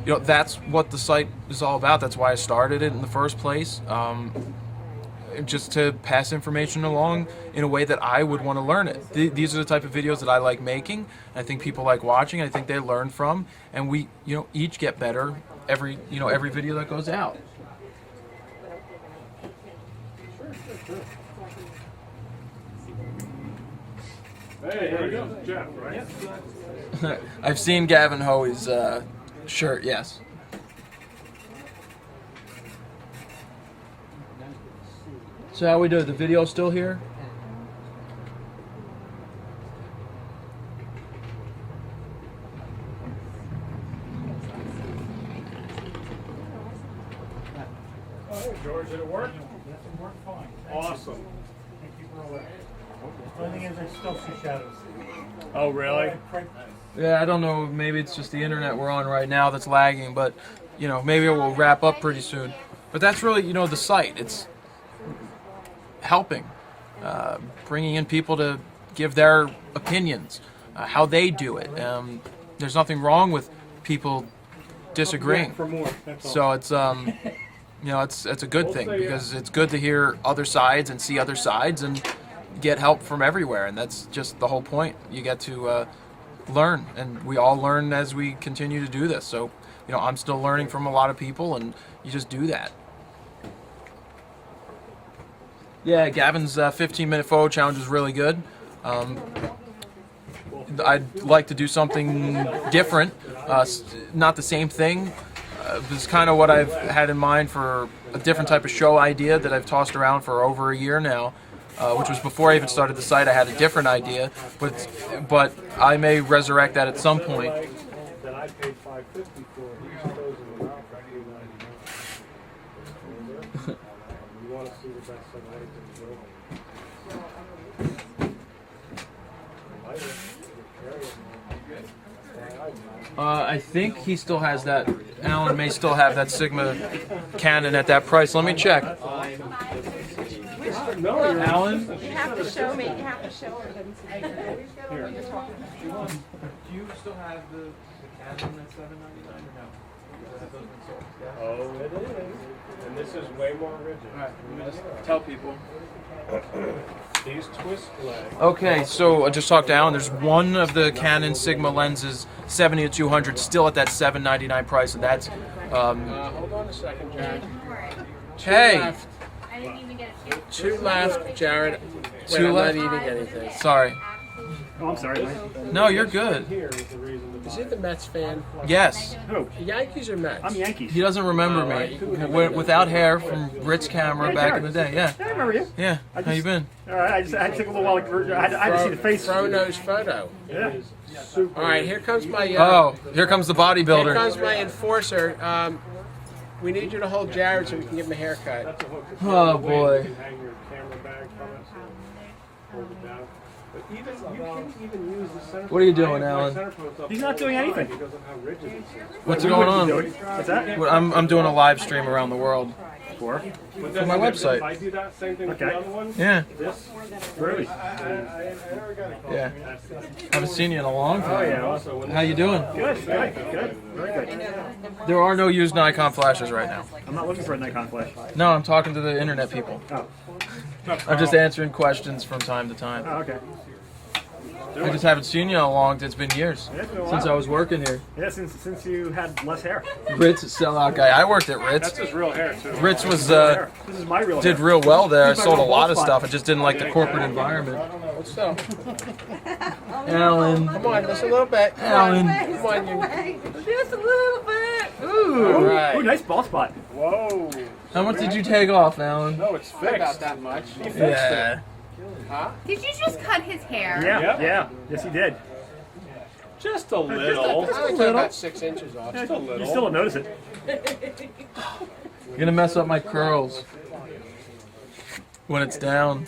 A: you know, that's what the site is all about. That's why I started it in the first place. Just to pass information along in a way that I would want to learn it. These are the type of videos that I like making. I think people like watching. I think they learn from, and we, you know, each get better every video that goes out.
C: Hey, here we go. Jeff, right?
A: I've seen Gavin Hoey's shirt. Yes. So how we do? The video still here?
C: Oh, hey, George, did it work?
I: It worked fine.
C: Awesome.
I: Thank you for all that. The only thing is I still see shadows.
C: Oh, really?
A: Yeah, I don't know. Maybe it's just the internet we're on right now that's lagging, but you know, maybe it will wrap up pretty soon. But that's really, you know, the site. It's helping, bringing in people to give their opinions, how they do it. There's nothing wrong with people disagreeing.
C: For more, that's all.
A: So it's you know, it's a good thing because it's good to hear other sides and see other sides and get help from everywhere, and that's just the whole point. You get to learn, and we all learn as we continue to do this. So, you know, I'm still learning from a lot of people, and you just do that. Yeah, Gavin's 15-minute photo challenge is really good. I'd like to do something different, not the same thing. This is kind of what I've had in mind for a different type of show idea that I've tossed around for over a year now, which was before I even started the site. I had a different idea, but I may resurrect that at some point.
C: That I paid $5.50 for. He throws in the mouth for $2.99. You want to see the best of lights in the building.
A: I think he still has that. Alan may still have that Sigma Canon at that price. Let me check. Alan?
G: You have to show me, you have to show her them. When you're talking.
A: Do you still have the Canon at $7.99 or no?
C: Oh, it is. And this is way more rigid.
A: Alright, let me just tell people.
C: These twist legs.
A: Okay, so I just talked to Alan. There's one of the Canon Sigma lenses, 70-200, still at that $7.99 price, and that's.
B: Hold on a second, Jared.
A: Hey,
F: I didn't even get a chance.
B: Two left, Jared. Wait,
A: Two
B: I'm
A: left?
B: not eating anything.
A: sorry.
I: Oh, I'm sorry. Mike.
A: No, you're good.
C: Here is the reason to
B: Is
C: buy
B: he the Mets fan?
A: Yes.
I: Who?
B: Yankees or Mets?
I: I'm Yankees.
A: He doesn't remember me. Without hair from Ritz camera back in the day. Yeah.
I: I remember you.
A: Yeah. How you been?
I: All right. I had to take a little while. I had to see the face.
B: Frono's photo.
I: Yeah.
B: All right, here comes my.
A: Oh, here comes the
B: Here
A: bodybuilder.
B: comes my enforcer. We need you to hold Jared so we can give him a haircut.
C: That's a hook.
A: Oh boy.
C: You can hang your camera bag from it. Hold it down. But even you can even use the center.
A: What are you doing, Alan?
I: He's not doing anything.
C: Because of how rigid it is.
A: What's going on?
I: What's that?
A: Well, I'm doing a live stream around the world.
I: For?
C: But
A: For my website.
C: If I do that same thing with
I: Okay.
C: the other one,
A: Yeah.
C: this
I: Really?
A: Yeah. Haven't seen you in a long
I: Oh
A: time.
I: yeah.
C: also when
A: How you doing?
I: Good. Good. Good. Very good.
A: There are no used Nikon flashes right now.
I: I'm not looking for a Nikon flash.
A: No, I'm talking to the internet people.
I: Oh.
A: I'm just answering questions from time to time.
I: Oh, okay.
A: I just haven't seen you in a long. It's been years
C: Yeah, it's been a
A: since
C: while.
A: I was working here.
C: Yeah, since you had less hair.
A: Ritz, a sellout guy. I worked at
C: That's
A: Ritz.
C: his real hair too.
A: Ritz was
C: This is my real
A: did
C: hair.
A: real well there. I
C: He's my
A: sold a
C: real
A: lot
C: bald
A: of
C: spot.
A: stuff. I just didn't like the corporate environment.
E: What's up?
A: Alan,
E: Come on, just a little bit.
A: Alan.
E: Come on, you.
G: Just a little bit.
E: All right.
C: Ooh, nice bald spot.
E: Whoa.
A: How much did you take off, Alan?
C: No, it's
E: Not
C: fixed.
E: about that much.
A: Yeah.
F: Did you just cut his hair?
C: Yeah,
E: Yep.
C: yeah. Yes, he did.
E: Just a little.
C: Just
E: I took
A: little.
E: about 6 inches off. Just a
C: You
E: little.
C: still don't notice it.
A: You're gonna mess up my curls when it's down.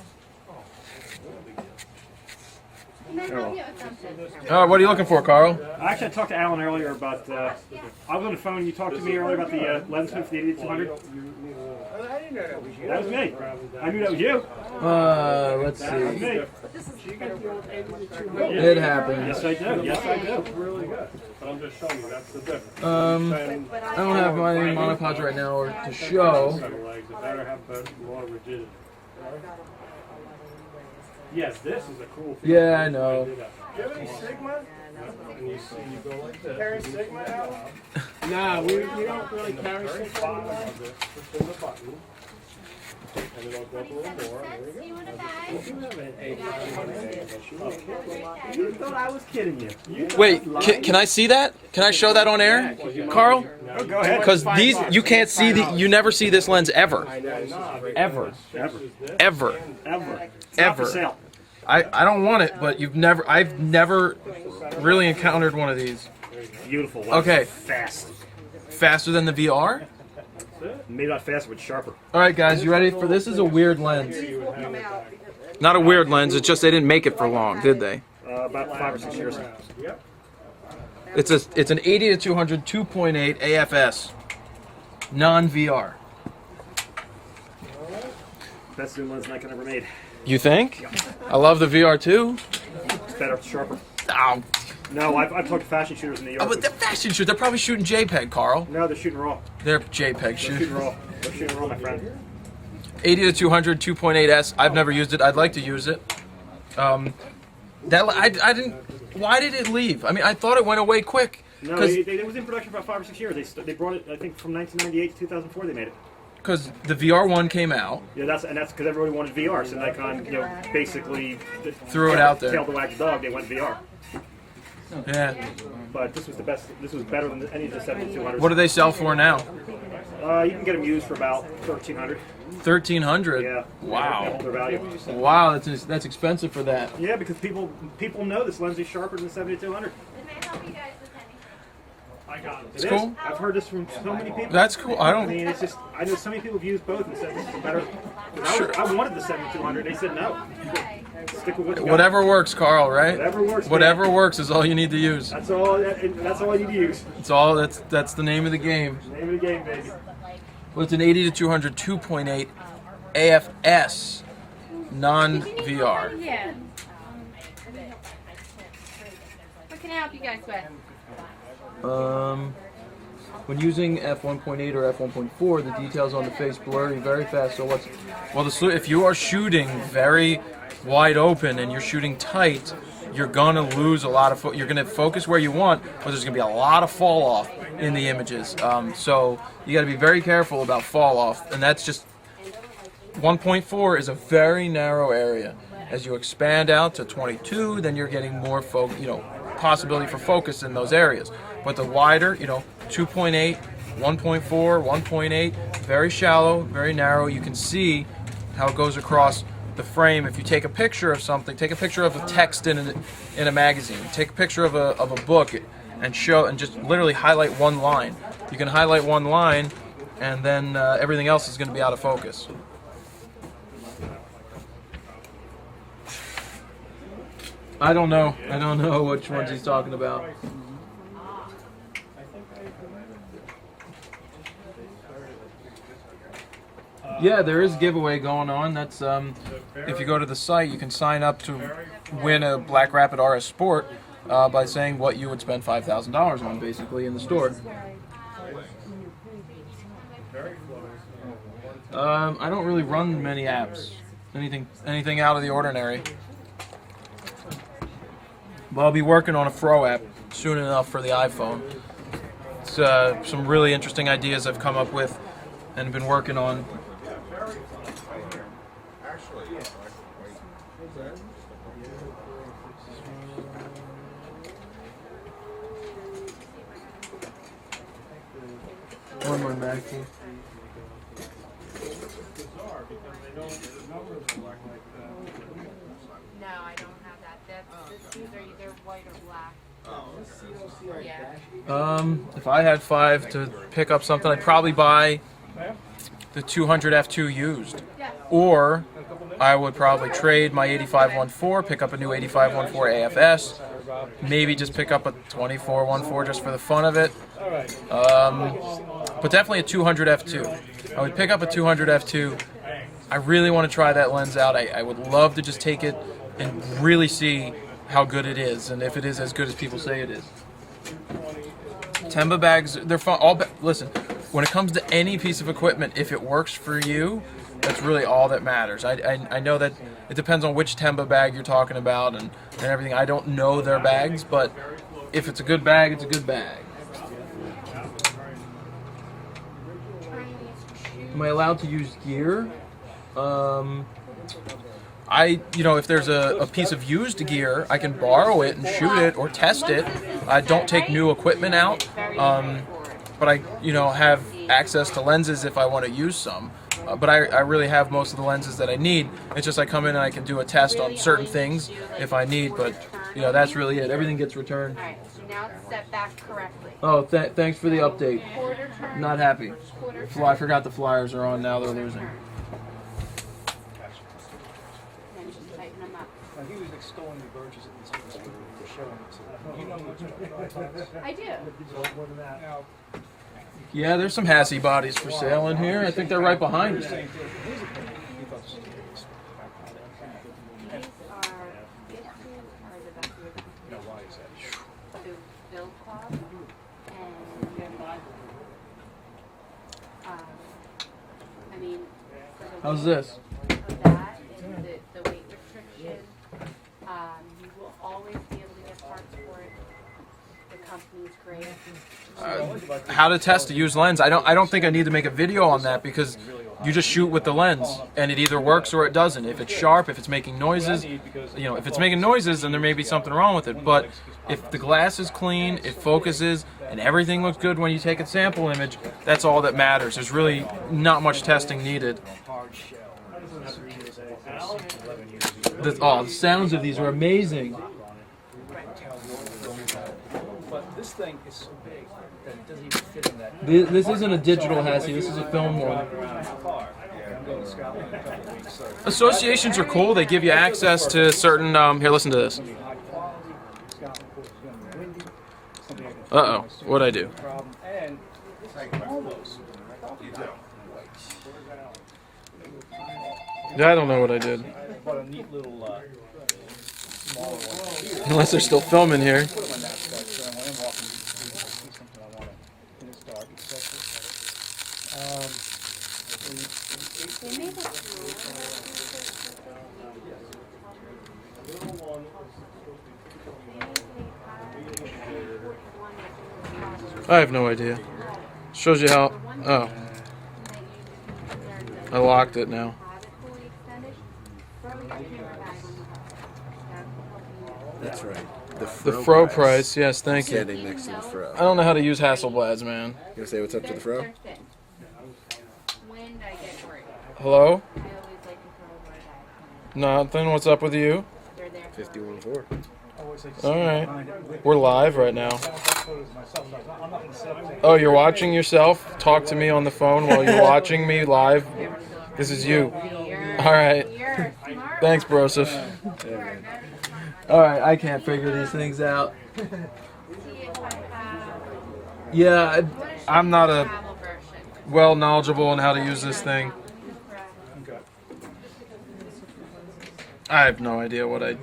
F: Can I help you with something?
A: Oh, what are you looking for, Carl?
C: Actually, I talked to Alan earlier about. I was on the phone. You talked to me earlier about the lens fit for the 8200.
E: I didn't know that was you.
C: That was me. I knew that was you.
A: Let's
C: That was
A: see.
C: me.
A: It happened.
C: Yes, I do. Yes, I do.
E: It's really good. But I'm just showing you that's the difference.
A: I don't have my monopods right now or to show.
C: Set of legs. It better have more rigidity. Yes, this is a cool feature.
A: Yeah, I know.
C: Do you have any Sigma? And you see, you go like this. Carry Sigma out?
E: Nah, we don't really carry
C: Very
E: six
C: bottom
E: anymore.
C: of this, push in the button, and then it'll go up a little more. There
F: Do
C: we
F: you want a
C: go.
F: bag?
C: You have an 8. You thought I was kidding you. You
A: Wait, can I see that? Can I show that on air, Carl?
C: Oh, go ahead.
A: Because these, you can't see the, you never see this lens ever, ever,
C: Ever.
A: ever,
C: Ever. It's not for
A: ever.
C: sale.
A: I don't want it, but I've never really encountered one of these.
C: Beautiful.
A: Okay.
C: Fast.
A: Faster than the VR?
C: Maybe not faster, but sharper.
A: All right, guys, you ready for this? Is a weird lens.
G: Come out.
A: Not a weird lens. It's just they didn't make it for long, did they?
C: About 5 or 6 years.
A: It's an 80 to 200 2.8 AFS, non-VR.
C: Best zoom lens Nikon ever made.
A: You think? I love the VR too.
C: It's better, it's sharper.
A: Oh,
C: No, I've talked to fashion shooters in New York.
A: but the fashion shoot, they're probably shooting JPEG, Carl.
C: No, they're shooting raw.
A: They're JPEG
C: They're shooting
A: shoot.
C: raw. They're shooting raw, my friend.
A: 80 to 200 2.8S. I've never used it. I'd like to use it. That I didn't. Why did it leave? I mean, I thought it went away quick.
C: No,
A: Because
C: it was in production for about 5 or 6 years. They brought it, I think, from 1998 to 2004. They made it.
A: the VR one came out.
C: Yeah, that's because everybody wanted VR. So Nikon, basically
A: Threw it out there.
C: Tail to wag the dog. They went VR.
A: Yeah.
C: But this was the best. This was better than any of the 7200s.
A: What do they sell for now?
C: You can get them used for about 1,300.
A: 1,300.
C: Yeah. They
A: Wow.
C: hold their value.
A: Wow, that's expensive for that.
C: Yeah, because people know this lens is sharper than the 7200.
F: Can I help you guys with anything?
C: I got it.
A: It's cool.
C: I've heard this from so many people.
A: That's cool. I
C: I
A: don't.
C: mean, it's just I know so many people have used both and said this is better.
A: Sure.
C: I wanted the 7200. They said no. Stick with what you got.
A: Whatever works, Carl. Right?
C: Whatever works. man.
A: Whatever works is all you need to use.
C: That's all. That's all you need to use.
A: It's all. That's the name of the game.
C: Name of the game, baby.
A: Well, it's an 80 to 200 2.8 AFS, non-VR.
F: Yeah. What can I help you guys with?
A: When using f1.8 or f1.4, the details on the face blurry very fast. So if you are shooting very wide open and you're shooting tight, you're gonna lose a lot of. You're gonna focus where you want, but there's gonna be a lot of fall off in the images. So you got to be very careful about fall off, and that's just 1.4 is a very narrow area. As you expand out to 22, then you're getting more possibility for focus in those areas. But the wider, 2.8, 1.4, 1.8, very shallow, very narrow. You can see how it goes across the frame. If you take a picture of something, take a picture of a text in a magazine, take a picture of a book, and just literally highlight one line. You can highlight one line, and then everything else is going to be out of focus. I don't know which ones he's talking about. Yeah, there is a giveaway going on. That's if you go to the site, you can sign up to win a Black Rapid RS Sport by saying what you would spend $5,000 on, basically, in the store. I don't really run many apps. Anything out of the ordinary. But I'll be working on a Fro app soon enough for the iPhone. It's some really interesting ideas I've come up with and been working on. One more Mac.
C: Bizarre because they don't, the numbers are like that.
F: No, I don't have that. These are either white or black. Yeah.
A: If I had 5 to pick up something, I'd probably buy the 200 F2 used. Or I would probably trade my 8514, pick up a new 8514 AFS, maybe just pick up a 2414 just for the fun of it. But definitely a 200 F2. I would pick up a 200 F2. I really want to try that lens out. I would love to just take it and really see how good it is, and if it is as good as people say it is. Temba bags, they're fun. Listen, when it comes to any piece of equipment, if it works for you, that's really all that matters. I know that it depends on which Temba bag you're talking about and everything. I don't know their bags, but if it's a good bag, it's a good bag. Am I allowed to use gear? If there's a piece of used gear, I can borrow it and shoot it or test it. I don't take new equipment out, but I, have access to lenses if I want to use some. But I really have most of the lenses that I need. It's just I come in and I can do a test on certain things if I need, but that's really it. Everything gets returned.
F: All right, so now it's set back correctly.
A: Oh, thanks for the update.
F: Quarter turn.
A: Not happy.
F: Quarter
A: I forgot the flyers are on. Now they're losing.
F: Then just tighten them up.
E: He was extolling the birches at this place for showing it. You know much about it.
F: I do.
E: Now,
A: Yeah, there's some Hassy bodies for sale in here. I think they're right behind you.
F: These are the best of the build cloth and
A: How's this?
F: of that and the weight restriction, you will always be able to get parts for it. The company's great.
A: How to test a used lens? I don't think I need to make a video on that because you just shoot with the lens and it either works or it doesn't. If it's sharp, if it's making noises, if it's making noises, then there may be something wrong with it. But if the glass is clean, it focuses, and everything looks good when you take a sample image, that's all that matters. There's really not much testing needed. The sounds of these are amazing.
E: but this thing is so big that it doesn't even fit in that.
A: This isn't a digital Hassy, this is a film one.
E: I'm going to Scotland in a couple of weeks, so
A: Associations are cool. They give you access to certain. Here, listen to this.
E: high quality. Scotland, of course, is going to be windy. Something I can
A: Uh oh, what'd I do?
E: problem. And all those.
A: I don't know what I did.
E: But a neat little smaller one.
A: Unless they're still filming here.
E: Put on my knapsack, so when I'm walking, see something I want to, in this dark, etc.
F: They made a
A: I have no idea. Shows you how. Oh, I locked it now.
H: That's right.
A: The Fro price, yes, thank you.
H: Standing next to the Fro.
A: I don't know how to use Hasselblads, man.
H: You gonna say what's up to the Fro?
F: When I get worried,
A: Hello?
F: I always like to throw my back.
A: Nothing. What's up with you?
F: They're there.
H: 51.4.
A: All right. We're live right now. Oh, you're watching yourself? Talk to me on the phone while you're watching me live? This is you. All right.
F: You're smart.
A: Thanks, Broseph. All right, I can't figure these things out.
F: See if I have.
A: Yeah, I'm not a
F: Travel version.
A: well knowledgeable on how to use this thing. I have no idea what I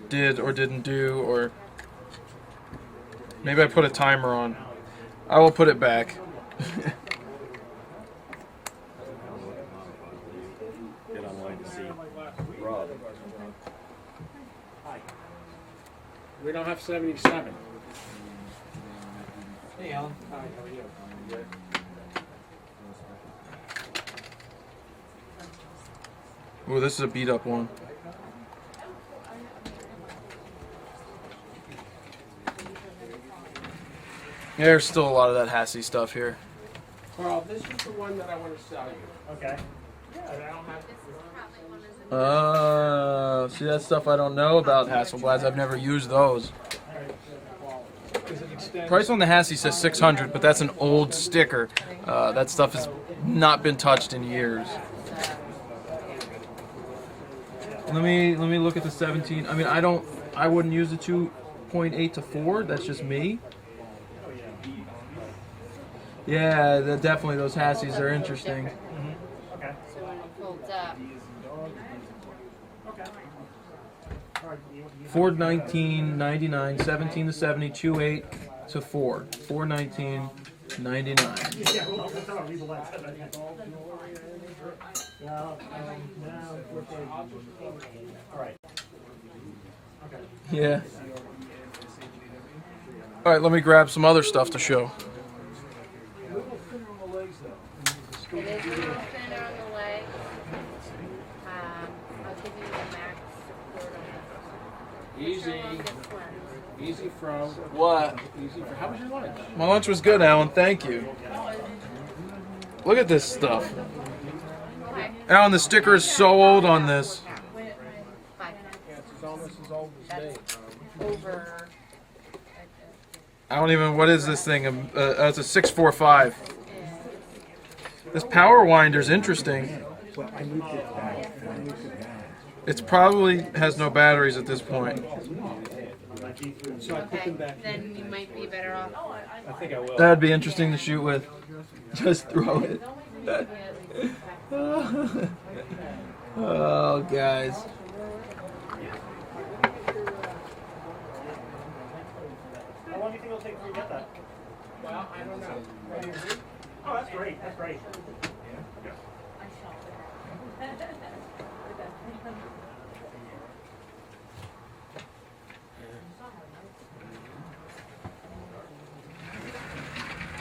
A: did or didn't do, or maybe I put a timer on. I will put it back.
J: Get online to see Rob.
B: We don't have 77.
E: Hey, Alan.
B: Hi, how are you? Good.
A: Ooh, this is a beat up one. There's still a lot of that Hassy stuff here.
B: Carl, this is the one that I want to sell you.
C: Okay.
F: This is probably one of the
A: See that stuff I don't know about Hasselblads. I've never used those. Price on the Hassy says 600, but that's an old sticker. That stuff has not been touched in years. Let me look at the 17. I mean, I wouldn't use the 2.8 to 4. That's just me. Yeah, definitely those Hassies are interesting.
C: Okay.
F: So when it folds up,
C: Okay. All right.
A: Ford 1999, 17 to 70, 2.8 to 4. 419.99.
C: Yeah, well, that's how I leave the lights. Now, all right. Okay.
A: Yeah. All right, let me grab some other stuff to show.
F: it is a little thinner on the legs. I'll give you the max support on this.
B: Easy.
F: This one.
B: Easy fro.
A: What?
B: Easy for. How was your lunch?
A: My lunch was good, Alan. Thank you. Look at this stuff.
F: Okay.
A: Alan, the sticker is so old on this.
F: 5.
B: It's almost as old as me.
F: Over.
A: I don't even. What is this thing? It's a 645. This power winder's interesting. It's probably has no batteries at this point.
E: So I put them
F: Okay.
E: back.
F: Then you might be better off.
E: I think I will.
A: That'd be interesting to shoot with. Just throw it. Oh, guys.
C: How long do you think it'll take for you to get that?
B: Well, I don't know.
C: Oh, that's great. That's great.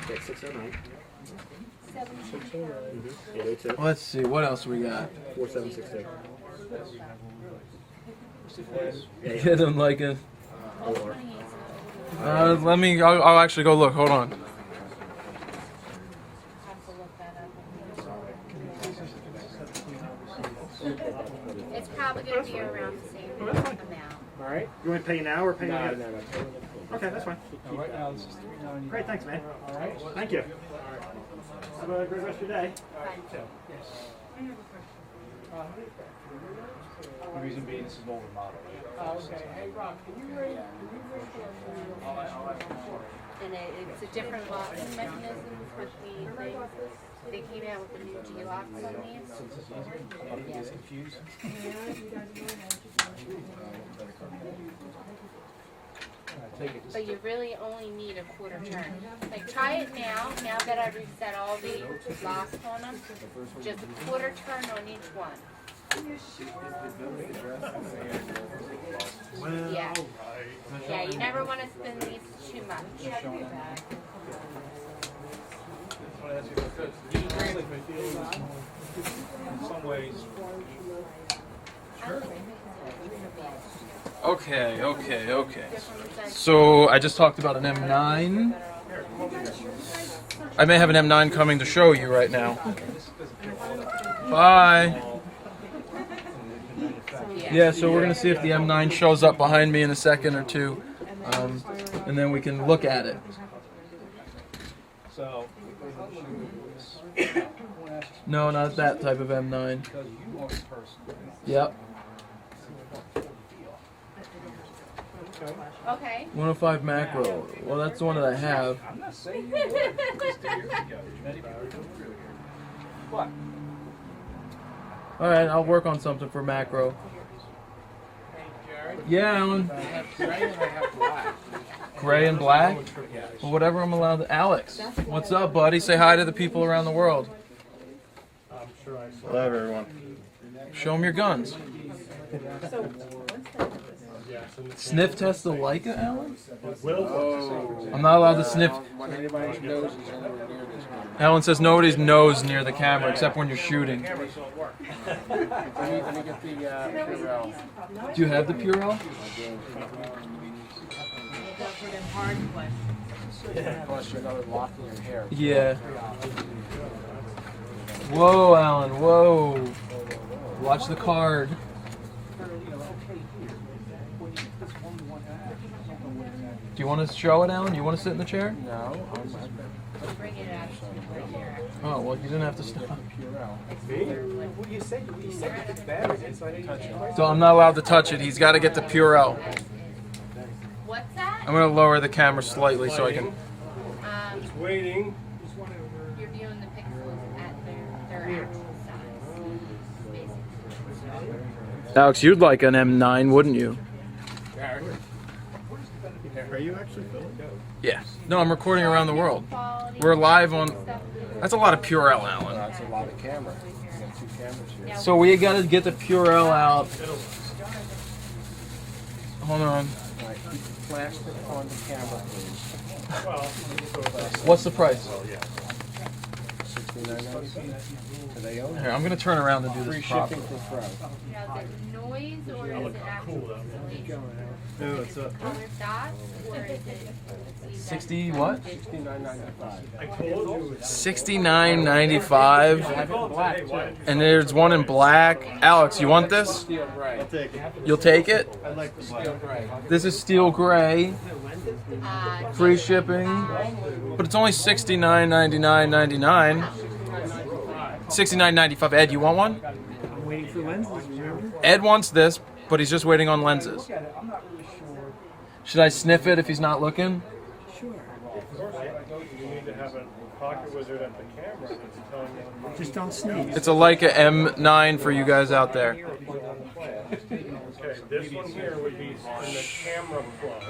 H: Okay, 609.
F: 7.
H: 802.
A: Let's see. What else we got?
H: 4762.
A: Get him like a.
F: All 28.
A: Let me. I'll actually go look. Hold on.
F: Have to look that up. It's probably going to be around the same amount.
C: All right. You want to pay now or pay
B: No,
C: later?
B: no, no.
C: Okay, that's fine.
E: All right, now this is 390.
C: Great, thanks, man. All right. Thank you. Have a great rest of your day.
E: The reason being, this is an older model.
B: Okay. Hey, Rob, can you rate?
F: And it's a different locking mechanism with the thing. They came out with the new G-locks on these.
E: Yes. Confused.
F: But you really only need a quarter turn. Like, try it now that I've reset all the locks on them. Just a quarter turn on each one. Yeah. Yeah, you never want to spin these too much.
E: In some ways,
A: Okay. So I just talked about an M9. I may have an M9 coming to show you right now. Bye. Yeah, so we're gonna see if the M9 shows up behind me in a second or two, and then we can look at it.
E: so
A: No, not that type of M9.
E: because you are the person.
A: Yep.
F: Okay.
A: 105 macro. Well, that's the one that I have.
E: I'm not saying you would. Just to hear you. Many people do. What?
A: All right, I'll work on something for macro.
B: Hey, Jared.
A: Yeah, Alan.
B: I have gray and I have black.
A: Gray and black. Well, whatever I'm allowed to. Alex, what's up, buddy? Say hi to the people around the world.
C: I'm sure I saw.
A: Hello, everyone. Show them your guns.
C: Yes, and the
A: Sniff test the Leica, Alan?
C: will.
A: I'm not allowed to sniff.
B: When anybody's nose is anywhere near this camera.
A: Alan says nobody's nose near the camera except when you're shooting.
C: Cameras don't work.
B: Let me get the Purell.
A: Do you have the Purell?
B: Plus you another lock in your hair.
A: Yeah. Whoa, Alan, whoa. Watch the card. Do you want to show it, Alan? You want to sit in the chair?
B: No,
F: Bring it up right here.
A: Oh, well, you didn't have to stop.
B: Purell.
E: What do you say? You said it's batteries inside each.
A: So I'm not allowed to touch it. He's got to get the Purell.
F: What's that?
A: I'm going to lower the camera slightly so I can...
C: It's waiting.
F: You're viewing the pixels at their actual size, basically.
A: Alex, you'd like an M9, wouldn't you?
E: Are you actually filming?
A: Yeah. No, I'm recording around the world. We're live on... That's a lot of Purell, Alan.
B: That's a lot of camera. You got two cameras here.
A: So we got to get the Purell out. Hold on.
B: All right, keep the plastic on the camera, please.
A: What's the price?
B: $69.95. Today only.
A: Here, I'm going to turn around and do
B: Free
A: this
B: shipping
A: properly.
B: for Pro.
F: Now, is it noise or is it actual pixelation?
E: No, it's
F: Colored dots or is it?
A: 60 what?
B: $69.95.
C: I told you.
A: $69.95. And there's one in black. Alex, you want this?
B: Steel gray.
E: take it.
A: You'll take it?
E: I like the
B: Steel gray.
A: This is steel gray. Free shipping. But it's only $69.99.99. $69.95. Ed, you want one?
I: I'm waiting for lenses, remember?
A: Ed wants this, but he's just waiting on lenses.
I: I'm not really sure.
A: Should I sniff it if he's not looking?
I: Sure.
C: You need to have a pocket wizard at the camera that's telling you.
I: Just don't sneeze.
A: It's a Leica M9 for you guys out there.
C: Okay, this one here would be in the camera plug.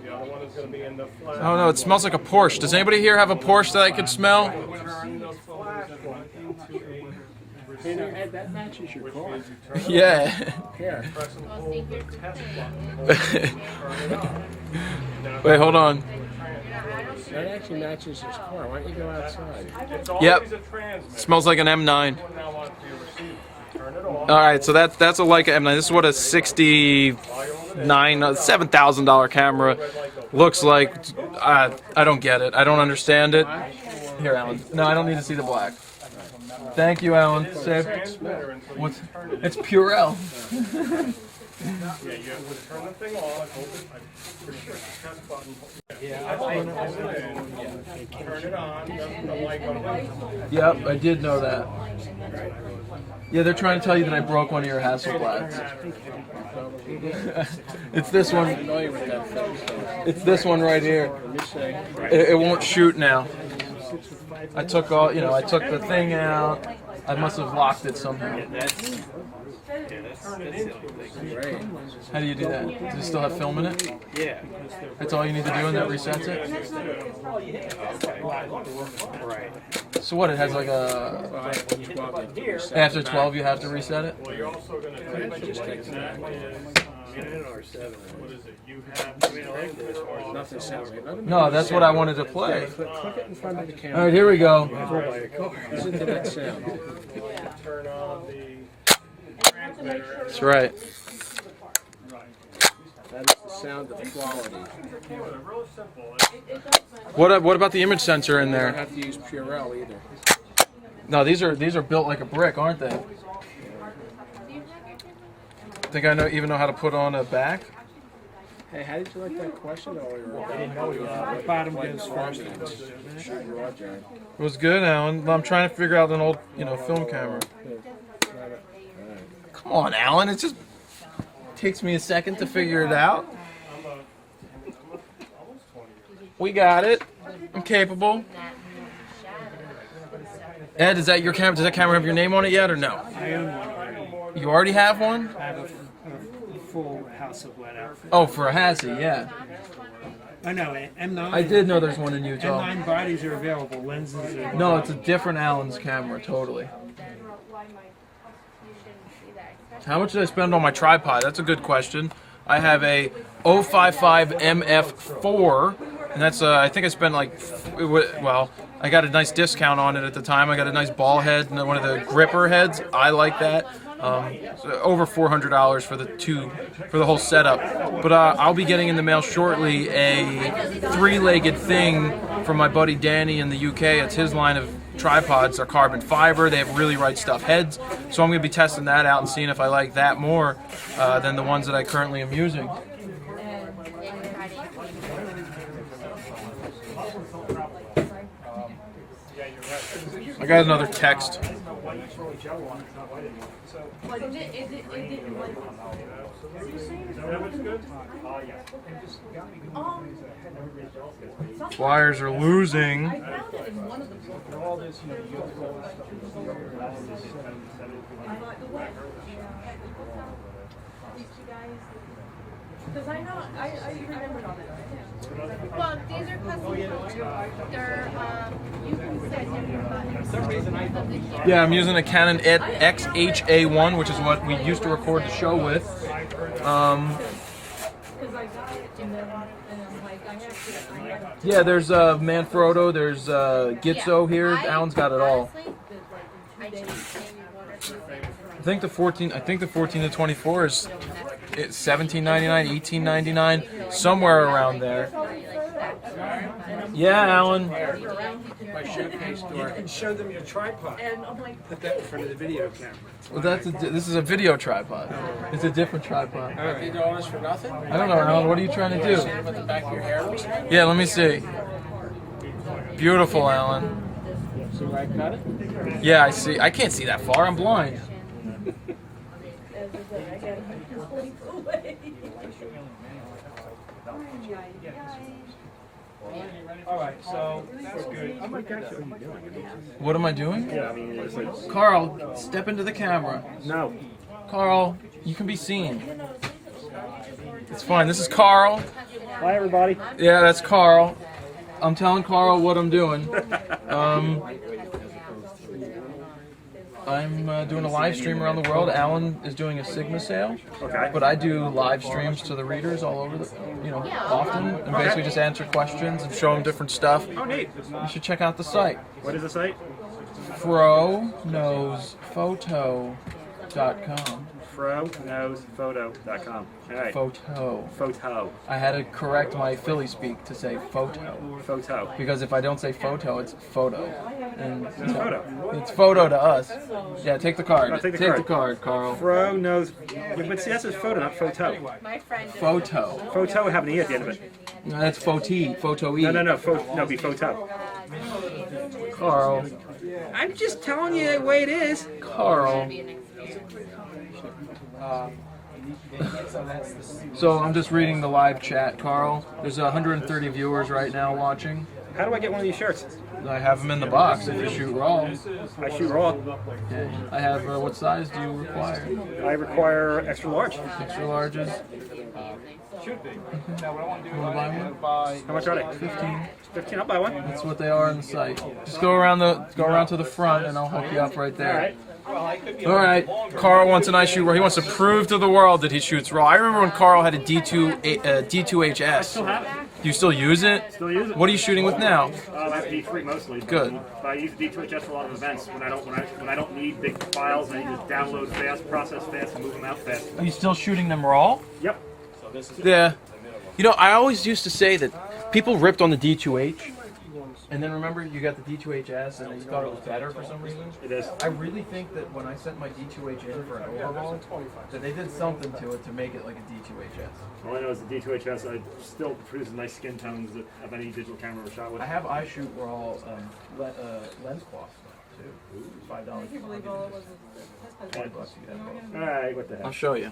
C: The other one is going to be in the flash.
A: Oh no, it smells like a Porsche. Does anybody here have a Porsche that I could smell?
C: Turn the flash one into a
B: Hey, now, Ed, that matches your car.
A: Yeah.
B: Here.
C: press and
F: Well,
C: hold
F: see,
C: the
F: here's the
C: test
F: thing.
C: button. Turn it on.
A: Wait, hold on.
B: That actually matches his car. Why don't you go outside?
C: It's always
A: Yep.
C: a transmitter.
A: Smells like an M9.
C: Now on to your receiver. Turn it off.
A: All right, so that's a Leica M9. This is what a $7,000 camera looks like. I don't get it. I don't understand it. Here, Alan. No, I don't need to see the black. Thank you, Alan. Save.
C: Transmitter until you
A: What's?
C: turn it.
A: It's Purell.
C: Yeah, you have to turn the thing on. Hold it. I'm pretty sure it's the test button. Yeah, turn it on. The light goes on.
A: Yep, I did know that. Yeah, they're trying to tell you that I broke one of your Hasselblads. It's this one. It's this one right here. It won't shoot now. I took all, I took the thing out. I must have locked it somehow. How do you do that? Does it still have film in it?
E: Yeah.
A: That's all you need to do and that resets it?
E: Right.
A: So what, it has like a... After 12 you have to reset it?
C: Well, you're also going to take that what is it? You have transmitter on.
B: Nothing sounds like
A: No, that's what I wanted to play.
B: Put it in front of the
A: All
B: camera.
A: right, here we go.
B: Listen to that sound.
C: Turn on the transmitter.
A: That's right.
B: That is the sound of quality.
C: They're real simple.
A: What about the image sensor in
B: You don't
A: there?
B: have to use Purell either.
A: No, these are built like a brick, aren't they? Think I even know how to put on a back?
B: Hey, how did you like that question earlier?
I: I didn't know the bottom goes first.
A: It was good, Alan. I'm trying to figure out an old, film camera. Come on, Alan. It just takes me a second to figure it out. We got it. I'm capable. Ed, is that your camera? Does that camera have your name on it yet, or no?
I: I own one already.
A: You already have one?
I: I have a full House of Blood outfit.
A: Oh, for a Hassie, yeah.
I: Oh no, M9.
A: I did know there's one in Utah.
I: M9 bodies are available. Lenses are.
A: No, it's a different Alan's camera, totally. How much did I spend on my tripod? That's a good question. I have a 055 MF4, and that's I think I spent like, well, I got a nice discount on it at the time. I got a nice ball head and one of the gripper heads. I like that. So over $400 for the whole setup. But I'll be getting in the mail shortly a 3-legged thing from my buddy Danny in the UK. It's his line of tripods. They're carbon fiber. They have really right stuff heads. So I'm going to be testing that out and seeing if I like that more than the ones that I currently am using. I got another text. Flyers are losing.
G: Because I know, I remembered all that.
F: Well, these are custom. They're, you can set different buttons.
A: Yeah, I'm using a Canon XHA1, which is what we used to record the show with.
G: Because I got it and then I'm like, I have to.
A: Yeah, there's Manfrotto, there's Gitzo here. Alan's got it all. I think the 14 to 24 is $17.99, $18.99, somewhere around there. Yeah, Alan.
E: My showcase door. And show them your tripod.
G: And I'm like,
E: Put that in front of the video camera.
A: Well, this is a video tripod. It's a different tripod.
E: Alright. They do all this for nothing?
A: I don't know, Alan. What are you trying to do?
E: Stand with the back of your hair or something?
A: Yeah, let me see. Beautiful, Alan.
E: See where I cut it?
A: Yeah, I see. I can't see that far. I'm blind.
E: Alright, so that's good.
A: What am I doing? Carl, step into the camera.
C: No.
A: Carl, you can be seen. It's fine. This is Carl.
C: Bye, everybody.
A: Yeah, that's Carl. I'm telling Carl what I'm doing. I'm doing a live stream around the world. Alan is doing a Sigma sale.
C: Okay.
A: But I do live streams to the readers all over the, often, and basically just answer questions and show them different stuff.
C: Oh, neat.
A: You should check out the site.
C: What is the site?
A: FroKnowsPhoto.com.
C: FroKnowsPhoto.com. All right.
A: Photo.
C: Photo.
A: I had to correct my Philly speak to say photo.
C: Photo.
A: Because if I don't say photo, it's photo. And
C: It's photo.
A: it's photo to us. Yeah, take the card.
C: I'll take the
A: take
C: card.
A: the card, Carl.
C: Fro knows. But see, that's a photo, not photo.
F: My friend.
A: Photo.
C: Photo would have an E at the end of it.
A: No, that's photo-e. Photo-e.
C: No, it'd be photo.
A: Carl.
E: I'm just telling you the way it is.
A: Carl. So I'm just reading the live chat, Carl. There's 130 viewers right now watching.
C: How do I get one of these shirts?
A: I have them in the box if you shoot raw.
C: I shoot raw.
A: Okay. I have, what size do you require?
C: I require extra large.
A: Extra larges?
C: Should be.
A: You want to buy one?
C: How much are they?
A: 15.
C: 15. I'll buy one.
A: That's what they are on the site. Just go around to the front and I'll hook you up right there. All right. Carl wants an I shoot raw. He wants to prove to the world that he shoots raw. I remember when Carl had a D2HS. Do you still use it?
C: Still use it.
A: What are you shooting with now?
C: I have D3 mostly.
A: Good.
C: But I use D2HS for a lot of events when I don't need big files and I just download fast, process fast, and move them out fast.
A: Are you still shooting them raw?
C: Yep.
A: Yeah. I always used to say that people ripped on the D2H. And then remember, you got the D2HS and you thought it was better for some reason?
C: It is.
A: I really think that when I sent my D2H in for an overhaul, that they did something to it to make it like a D2HS.
C: All I know is the D2HS still produces nice skin tones of any digital camera ever shot with.
A: I have iShoot raw lens cloths now, too. $5. $5 you get both.
C: Alright, what the heck?
A: I'll show you.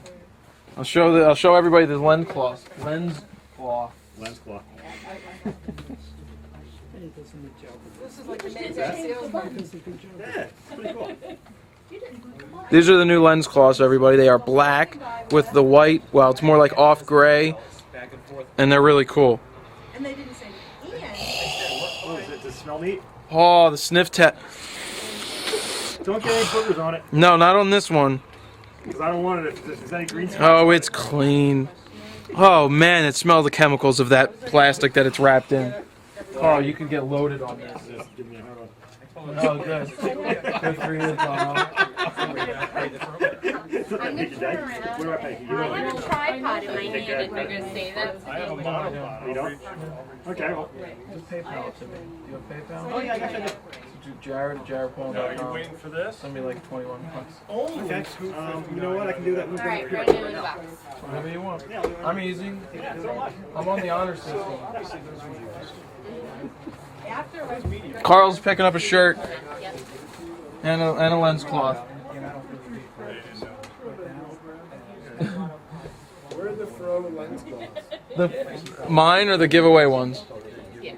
A: I'll show everybody the lens cloth.
C: Lens cloth.
G: this is like a salesman.
C: Yeah, pretty cool.
A: These are the new lens cloths, everybody. They are black with the white. Well, it's more like off gray, and they're really cool.
G: And they didn't say,
C: Oh, does it smell neat?
A: Oh, the sniff test.
C: Don't get any boogers on it,
A: No, not on this one.
C: because I don't want it if there's any green stuff.
A: Oh, it's clean. Oh man, it smells the chemicals of that plastic that it's wrapped in. Oh, you could get loaded on this. Oh, good. Good for you, Carl.
F: I'm gonna turn around. I have a tripod in my hand if you're gonna say that.
C: I have a monopod. You don't? Okay, well.
A: Just PayPal to me. Do you have PayPal?
I: Oh, yeah, I guess I do.
A: Jared,
C: No, you're
A: JaredPaul.com.
C: waiting for this?
A: Send me like 21 bucks.
I: Okay. You know what? I can do that.
F: Alright, right in the box.
A: Whatever you want. I'm easy. I'm on the honor system. Carl's picking up a shirt and a lens cloth.
H: Where are the throw lens cloths?
A: Mine or the giveaway ones?
F: Yeah.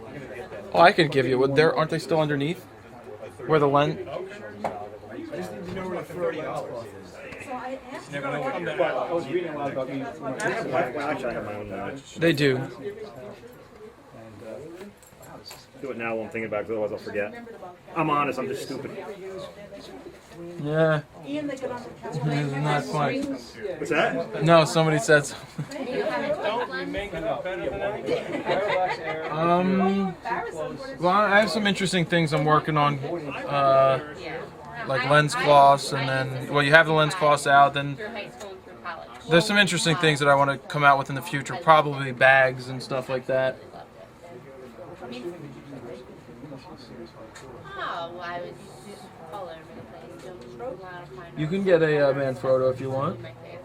A: Oh, I could give you. Aren't they still underneath? Where the lens?
H: I just need to know where the throw lens cloth is.
I: I was reading a lot about me. Well, actually, I have my own.
A: They do.
I: Do it now while I'm thinking about it, 'cause otherwise I'll forget. I'm honest, I'm just stupid.
A: Yeah. Isn't that funny?
I: What's that?
A: No, somebody said so.
F: Do you have a tape lens?
C: Making it better than anything.
A: Well, I have some interesting things I'm working on.
F: Yeah.
A: Like lens cloths, and then, well, you have the lens cloths out, then
F: Through high school and through college.
A: there's some interesting things that I want to come out with in the future, probably bags and stuff like that.
F: Oh, well, I was just all over the place. Don't a lot of fine
A: You can get a Manfrotto if you want.
F: my favorite.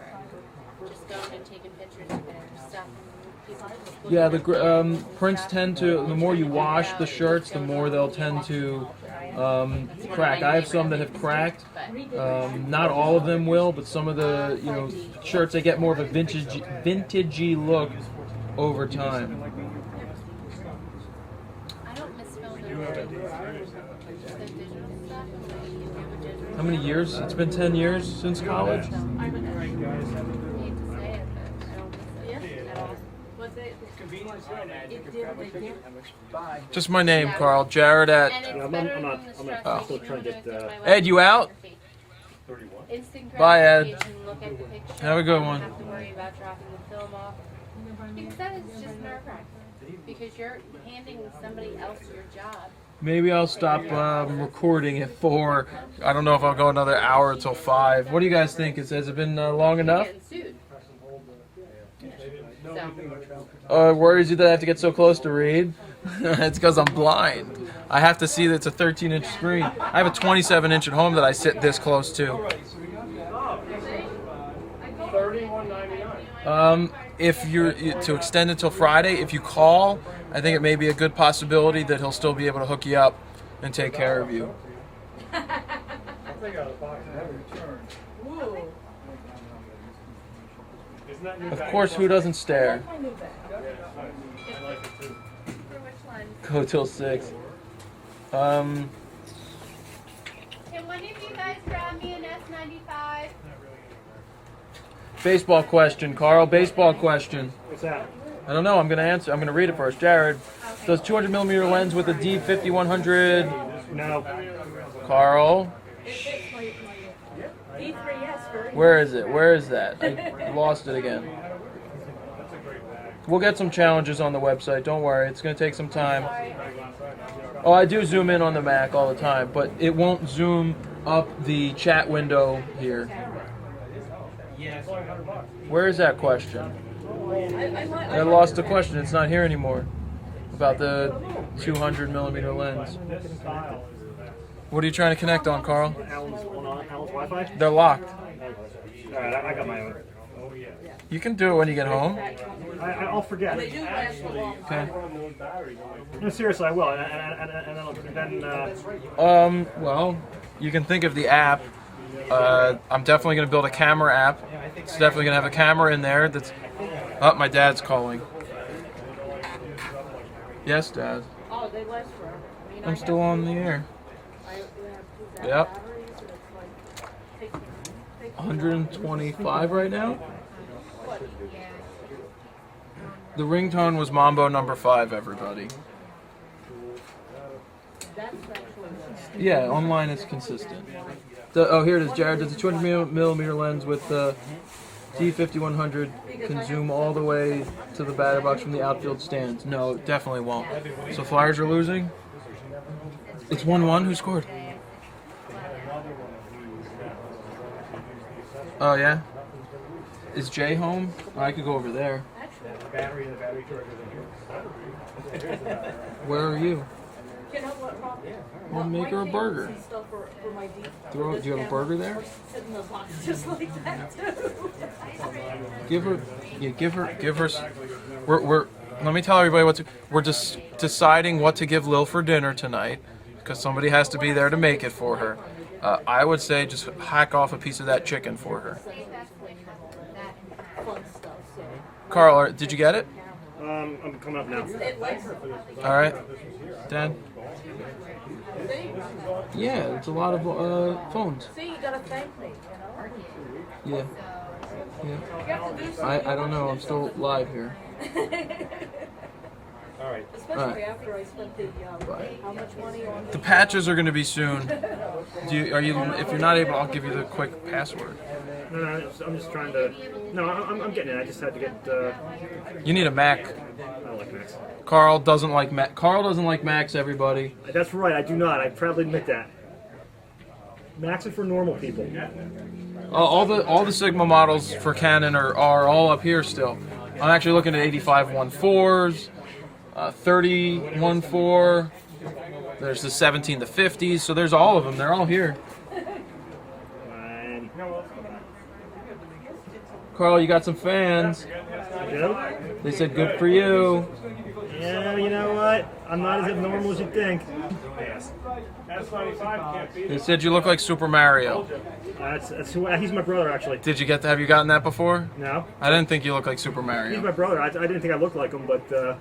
F: Just going and taking pictures of their stuff. And people just look
A: Yeah,
F: at
A: the prints tend to, the more you wash the shirts, the more they'll tend to crack. I have some that have cracked. Not all of them will, but some of the shirts, they get more of a vintagey look over time.
F: I don't miss filming the digital stuff.
A: How many years? It's been 10 years since college.
F: I hate to say it, but I don't miss it at all.
A: Just my name, Carl. Jared at.
F: And it's
I: I'm
F: better
I: not-
F: than the
I: I'm not-
F: stress
I: I'm still
F: of
I: trying to
F: doing
I: get,
F: it my
A: Ed, you out?
F: Instant
A: Bye, Ed.
F: gratification, look at the picture,
A: Have a good
F: don't
A: one.
F: have to worry about dropping the film off. Because that is just nerve-wracking. Because you're handing somebody else your job.
A: Maybe I'll stop recording at 4. I don't know if I'll go another hour till 5. What do you guys think? Has it been long enough?
F: Getting sued. So,
A: Worries you that I have to get so close to read? It's because I'm blind. I have to see that it's a 13-inch screen. I have a 27-inch at home that I sit this close to.
C: $31.99.
A: If you're to extend it till Friday, if you call, I think it may be a good possibility that he'll still be able to hook you up and take care of you.
C: I'll take out a box and have it returned. Isn't that new
A: Of
C: bag?
A: course, who doesn't stare?
C: I like it too.
F: for which one?
A: Go till 6.
F: Can one of you guys grab me an S95?
A: Baseball question, Carl. Baseball question.
I: What's that?
A: I don't know. I'm gonna answer. I'm gonna read it first. Jared, does 200mm lens with a D50-100?
I: No.
A: Carl,
G: D3S,
A: where is it? Where is that? I lost it again. We'll get some challenges on the website. Don't worry. It's gonna take some time. Oh, I do zoom in on the Mac all the time, but it won't zoom up the chat window here. Where is that question? I lost the question. It's not here anymore. About the 200mm lens. What are you trying to connect on, Carl?
I: Alan's Wi-Fi?
A: They're locked.
I: Alright, I got my own.
A: You can do it when you get home.
I: I'll forget.
A: Okay.
I: No, seriously, I will. And then
A: Well, you can think of the app. I'm definitely going to build a camera app. It's definitely going to have a camera in there. That's. Oh, my dad's calling. Yes, Dad.
G: Oh, they last forever. I mean,
A: I'm still on the air.
G: I have 2
A: Yep.
G: batteries, and it's like
A: 125 right now.
F: Yeah.
A: The ringtone was Mambo number 5. Everybody.
G: that's actually
A: Yeah, online it's consistent. Oh, here it is, Jared. Does a 200mm lens with D5100 can zoom all the way to the batter box from the outfield stands. No, it definitely won't. So Flyers are losing. It's 1-1. Who scored? Oh yeah. Is Jay home? I could go over there. Where are you?
G: You know what, Rob?
A: Well, make her a burger.
G: And stuff for my deep.
A: Do you have a burger there?
G: Sit in the box just like that too.
A: Give her. We're. Let me tell everybody what to. We're just deciding what to give Lil for dinner tonight, because somebody has to be there to make it for her. I would say just hack off a piece of that chicken for her.
G: Fun stuff, so.
A: Carl, did you get it?
I: I'm coming up now.
A: All right, Dan. Yeah, it's a lot of phones.
G: See, you gotta thank me, you know?
A: Yeah.
G: You have to do something.
A: I don't know. I'm still live here.
B: All right.
G: Especially after I spent the, how much money on
A: The patches are going to be soon. If you're not able, I'll give you the quick password.
I: No, I'm just trying to. No, I'm getting it. I just had to get.
A: You need a Mac.
I: I don't like Macs.
A: Carl doesn't like Mac. Carl doesn't like Macs. Everybody.
I: That's right. I do not. I proudly admit that. Macs are for normal people.
A: All the Sigma models for Canon are all up here still. I'm actually looking at 85-14s, 30-14. There's the 17 to 50s. So there's all of them. They're all here.
I: Fine.
A: Carl, you got some fans.
I: I do?
A: They said good for you.
I: Yeah, you know what? I'm not as abnormal as you think.
A: They said you look like Super Mario.
I: That's who. He's my brother, actually.
A: Have you gotten that before?
I: No.
A: I didn't think you looked like Super
I: He's
A: Mario.
I: my brother. I didn't think I looked like him, but.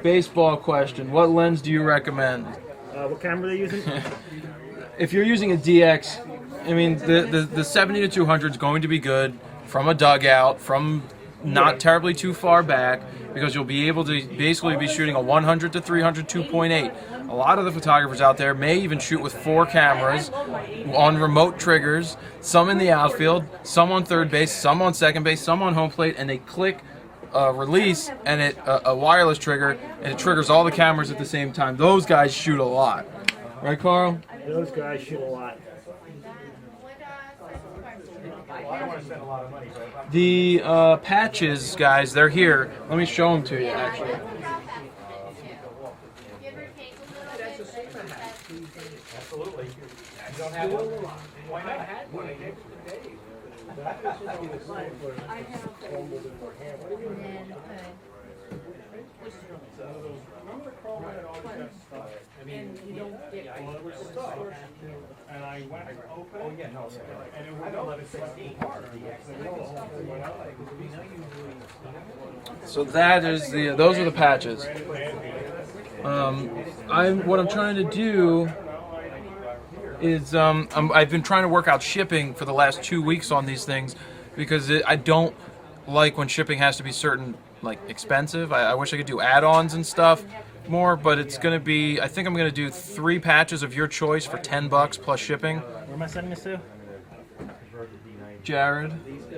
A: Baseball question. What lens do you recommend?
I: What camera are they using?
A: If you're using a DX, I mean, the 70 to 200 is going to be good from a dugout, from not terribly too far back, because you'll be able to basically be shooting a 100 to 300 2.8. A lot of the photographers out there may even shoot with 4 cameras on remote triggers, some in the outfield, some on third base, some on second base, some on home plate, and they click release and a wireless trigger, and it triggers all the cameras at the same time. Those guys shoot a lot. Right, Carl?
I: Those guys shoot a lot.
A: The patches, guys, they're here. Let me show them to you, actually.
E: Absolutely. You don't have one? Why not? I had one. I gave it to Dave.
G: And you don't get
C: And I went to open
E: Oh,
C: it,
E: yeah, no, sorry.
C: and it
E: I
C: would
E: got
C: go
E: 1116 hard.
A: So that is those are the patches. What I'm trying to do is I've been trying to work out shipping for the last 2 weeks on these things, because I don't like when shipping has to be certain, like, expensive. I wish I could do add-ons and stuff more, but it's going to be, I think I'm going to do 3 patches of your choice for $10 plus shipping.
I: Where am I sending this to?
A: Jared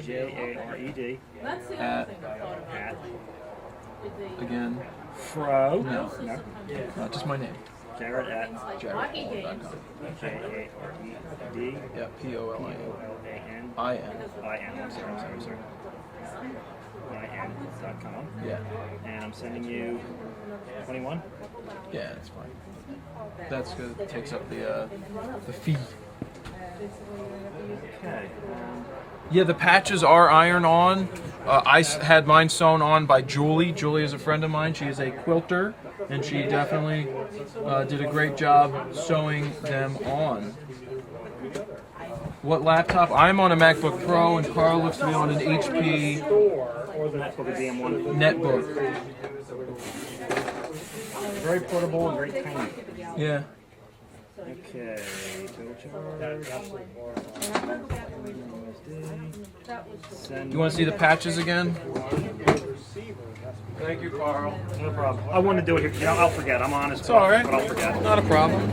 I: Jared.
G: That's the
A: at
G: other thing I thought about. Is they-
A: again.
I: Fro.
A: No, just my name.
I: Jared at
G: Hockey games.
I: JARED.
A: Yeah, POLIN.
I: LAN.
A: IN.
I: I'm sorry. IN.com.
A: Yeah,
I: And I'm sending you 21.
A: yeah, it's fine. That's good. It takes up the fee.
I: Okay.
A: Yeah, the patches are iron-on. I had mine sewn on by Julie. Julie is a friend of mine. She is a quilter, and she definitely did a great job sewing them on. What laptop? I'm on a MacBook Pro, and Carl looks to be on an HP netbook.
I: Very portable and very tiny.
A: Yeah.
I: Okay. Total charge.
A: You want to see the patches again? Thank you, Carl.
I: No problem. I want to do it here. You know, I'll forget. I'm honest.
A: It's all right.
I: But I'll forget.
A: Not a problem.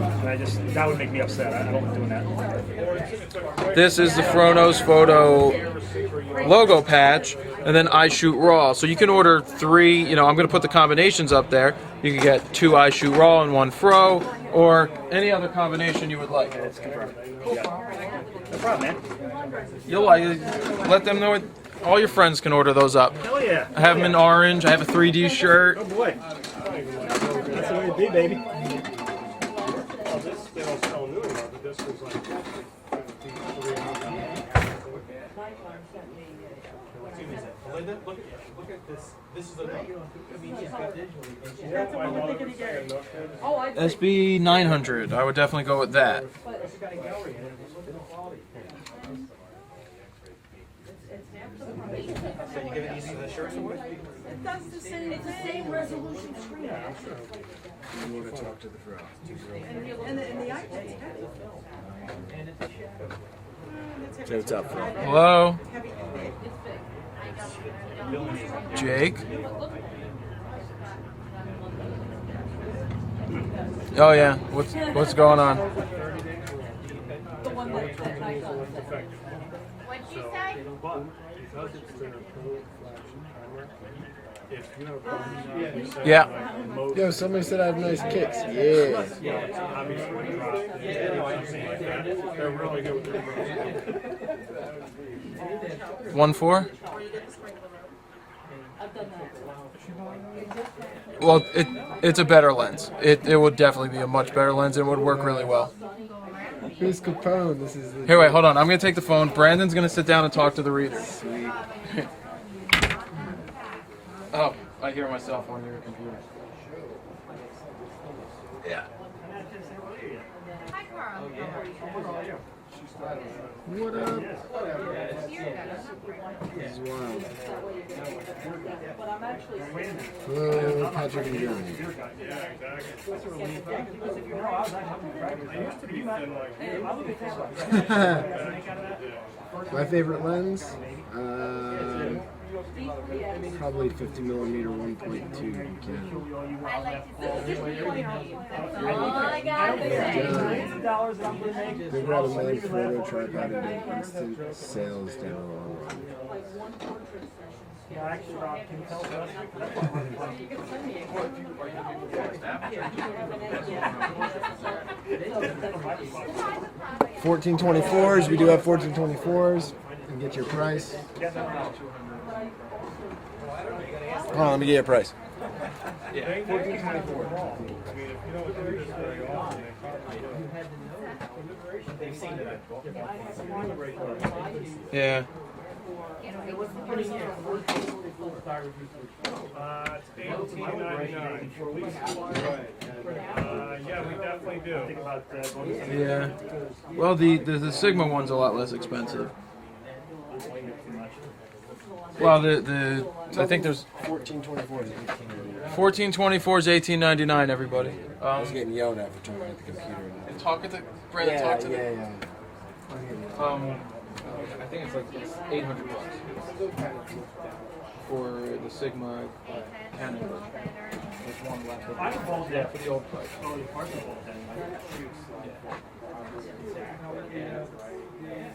I: That would make me upset. I don't like doing that.
A: This is the Fronos Photo logo patch, and then I Shoot Raw. So you can order 3, you know, I'm going to put the combinations up there. You can get 2 I Shoot Raw and 1 Fro, or any other combination you would like.
I: It's confirmed. Yeah. No problem, man.
A: You'll let them know it. All your friends can order those up.
I: Hell yeah.
A: I have them in orange. I have a 3D shirt.
I: Oh boy. That's the way to be, baby.
C: Oh, this they don't sell new anymore, but this was like 5300.
E: Look at this. This is a. I mean, it's got digitally.
C: Yeah, my mother was saying, look,
G: Oh, I think.
A: SB 900. I would definitely go with that.
E: It's got a gallery in it. Look at the quality. So you give it easy the shirts away?
G: That's the same, it's the same resolution screen.
C: yeah, I'm sure.
H: You want to talk to the Fro?
G: And the iPad's heavy.
H: Say what's up, Fro.
A: Hello, Jake. Oh yeah, what's going on?
G: The one that I got.
F: What'd she say?
C: But because it's an approved flagship camera, if you have a problem, you said,
A: Yeah.
C: like, most,
H: Yo, somebody said I have nice kicks. Yeah.
C: obviously drop, something like that, they're really good with their pros.
A: 1.4.
G: I've done that.
A: Well, it's a better lens. It would definitely be a much better lens and would work really well.
H: Who's Capone? This is the.
A: Here, wait, hold on. I'm gonna take the phone. Brandon's gonna sit down and talk to the reader.
H: Sweet.
A: Oh, I hear myself on your computer. Yeah.
F: Hi, Carl.
H: What up?
F: Here you go.
H: This is wild.
G: But I'm actually.
H: Hello, Patrick in Germany. My favorite lens? Probably 50mm 1.2 Canon.
F: I like to see. All I got to say.
H: They brought a nice photo tripod and instant sales down the long run. Fourteen 24s. We do have 1424s. And get your price. Hold on, let me get your price.
A: Yeah.
C: It's $18.99. Yeah, we definitely do.
A: Yeah. Well, the Sigma one's a lot less expensive. Well, I think there's
H: 1424s.
A: 1424 is $18.99. Everybody.
H: I was getting yelled at for talking at the computer.
A: Talk at the Brandon. Talk to
H: yeah.
A: I think it's like $800 for the Sigma Canon version. There's one left. Yeah, for the old price.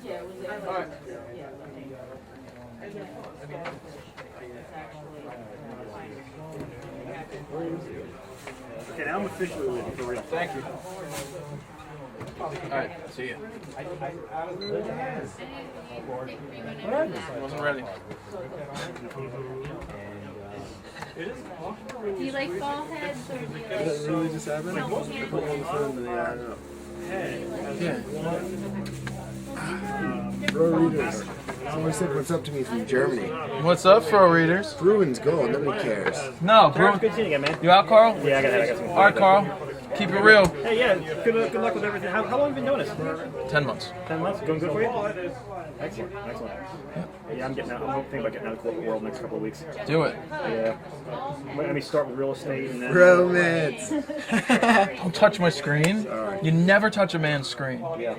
G: Yeah, it was.
A: All right.
I: Okay, now I'm officially with you for real.
A: Thank you. All right. See you. Wasn't ready.
F: Do you like ball heads or do you like
H: Did that really just happen?
F: no,
H: Put it on the phone, yeah, I know. Bro readers. Someone said what's up to me from Germany.
A: What's up, Fro Readers?
H: Bruins goal, nobody cares.
A: No,
I: Carl,
A: bro.
I: good seeing you again, man.
A: You out, Carl?
I: Yeah, I got some.
A: All right, Carl. Keep it real.
I: Hey, yeah, good luck with everything. How long have you been doing this?
A: 10 months.
I: 10 months? Going good for you? Excellent. Yeah, I'm thinking about getting out of the corporate world next couple of weeks.
A: Do it.
I: Yeah. Let me start with real estate and then.
H: Romance.
A: Don't touch my screen. You never touch a man's screen.
I: Yeah.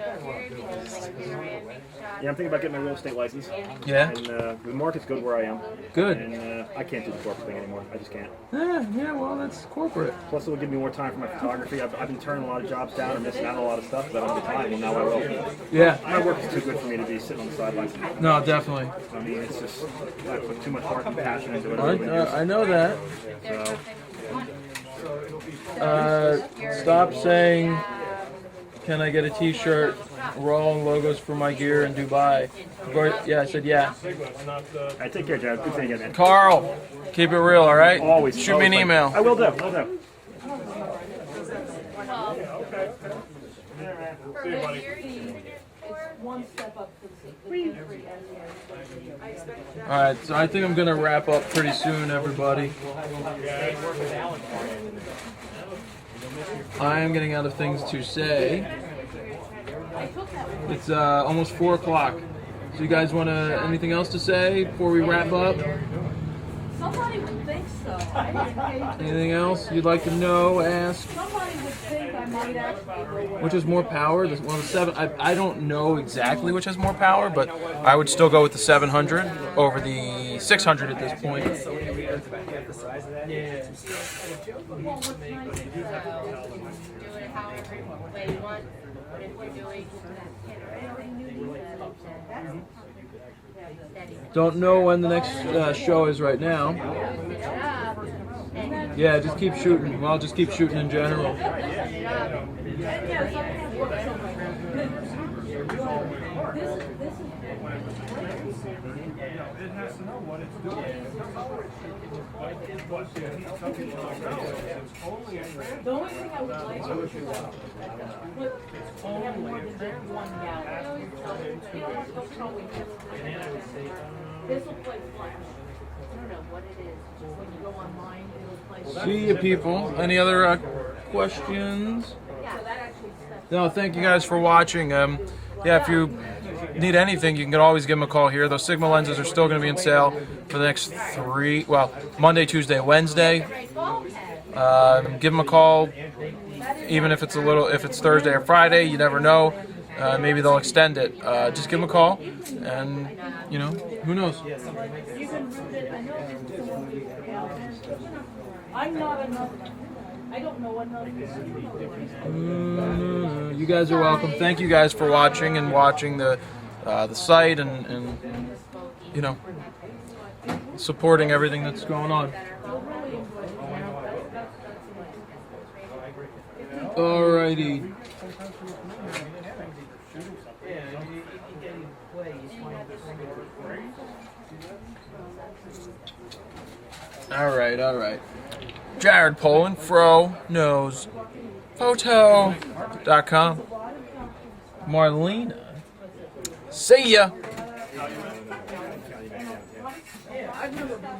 I: Yeah, I'm thinking about getting my real estate license.
A: Yeah.
I: And the market's good where I am.
A: Good.
I: And I can't do the corporate thing anymore. I just can't.
A: Yeah, well, that's corporate.
I: Plus, it will give me more time for my photography. I've been turning a lot of jobs down and missing out on a lot of stuff because I don't have time. Well, now I will.
A: Yeah.
I: My work is too good for me to be sitting on the sidelines.
A: No, definitely.
I: I mean, it's just, I put too much heart and passion into it.
A: I know that. Stop saying, can I get a t-shirt, raw logos for my gear in Dubai? Yeah, I said yeah.
I: All right, take care, Jared. Good seeing you, man.
A: Carl, keep it real, all right?
I: Always.
A: Shoot me an email.
I: I will do.
C: See you, buddy.
G: One step up to the
A: All right, so I think I'm gonna wrap up pretty soon, everybody. I am getting out of things to say. It's almost 4 o'clock. So you guys want anything else to say before we wrap up?
G: Somebody would think so.
A: Anything else you'd like to know, ask?
G: Somebody would think I might actually go.
A: Which has more power? The 7. I don't know exactly which has more power, but I would still go with the 700 over the 600 at this point.
F: Well, what's nice is you do it however way you want, but if you're doing
A: Don't know when the next show is right now. Yeah, just keep shooting. Well, just keep shooting in general.
C: It has to know what it's doing.
G: The only thing I would like to do is have more than just one gallery. This will play Flash.
F: I don't know what it is.
G: Just when you go online, it'll play.
A: See you, people. Any other questions? No, thank you guys for watching. Yeah, if you need anything, you can always give them a call here. Those Sigma lenses are still going to be in sale for the next 3, well, Monday, Tuesday, Wednesday. Give them a call, even if it's if it's Thursday or Friday. You never know. Maybe they'll extend it. Just give them a call, and who knows?
G: You can root it. I know I'm not another. I don't know another.
A: You guys are welcome. Thank you guys for watching and watching the site and supporting everything that's going on. Alrighty. All right. Jared Poland, Fro knows photo.com. Marlena, see ya.
G: I've never been.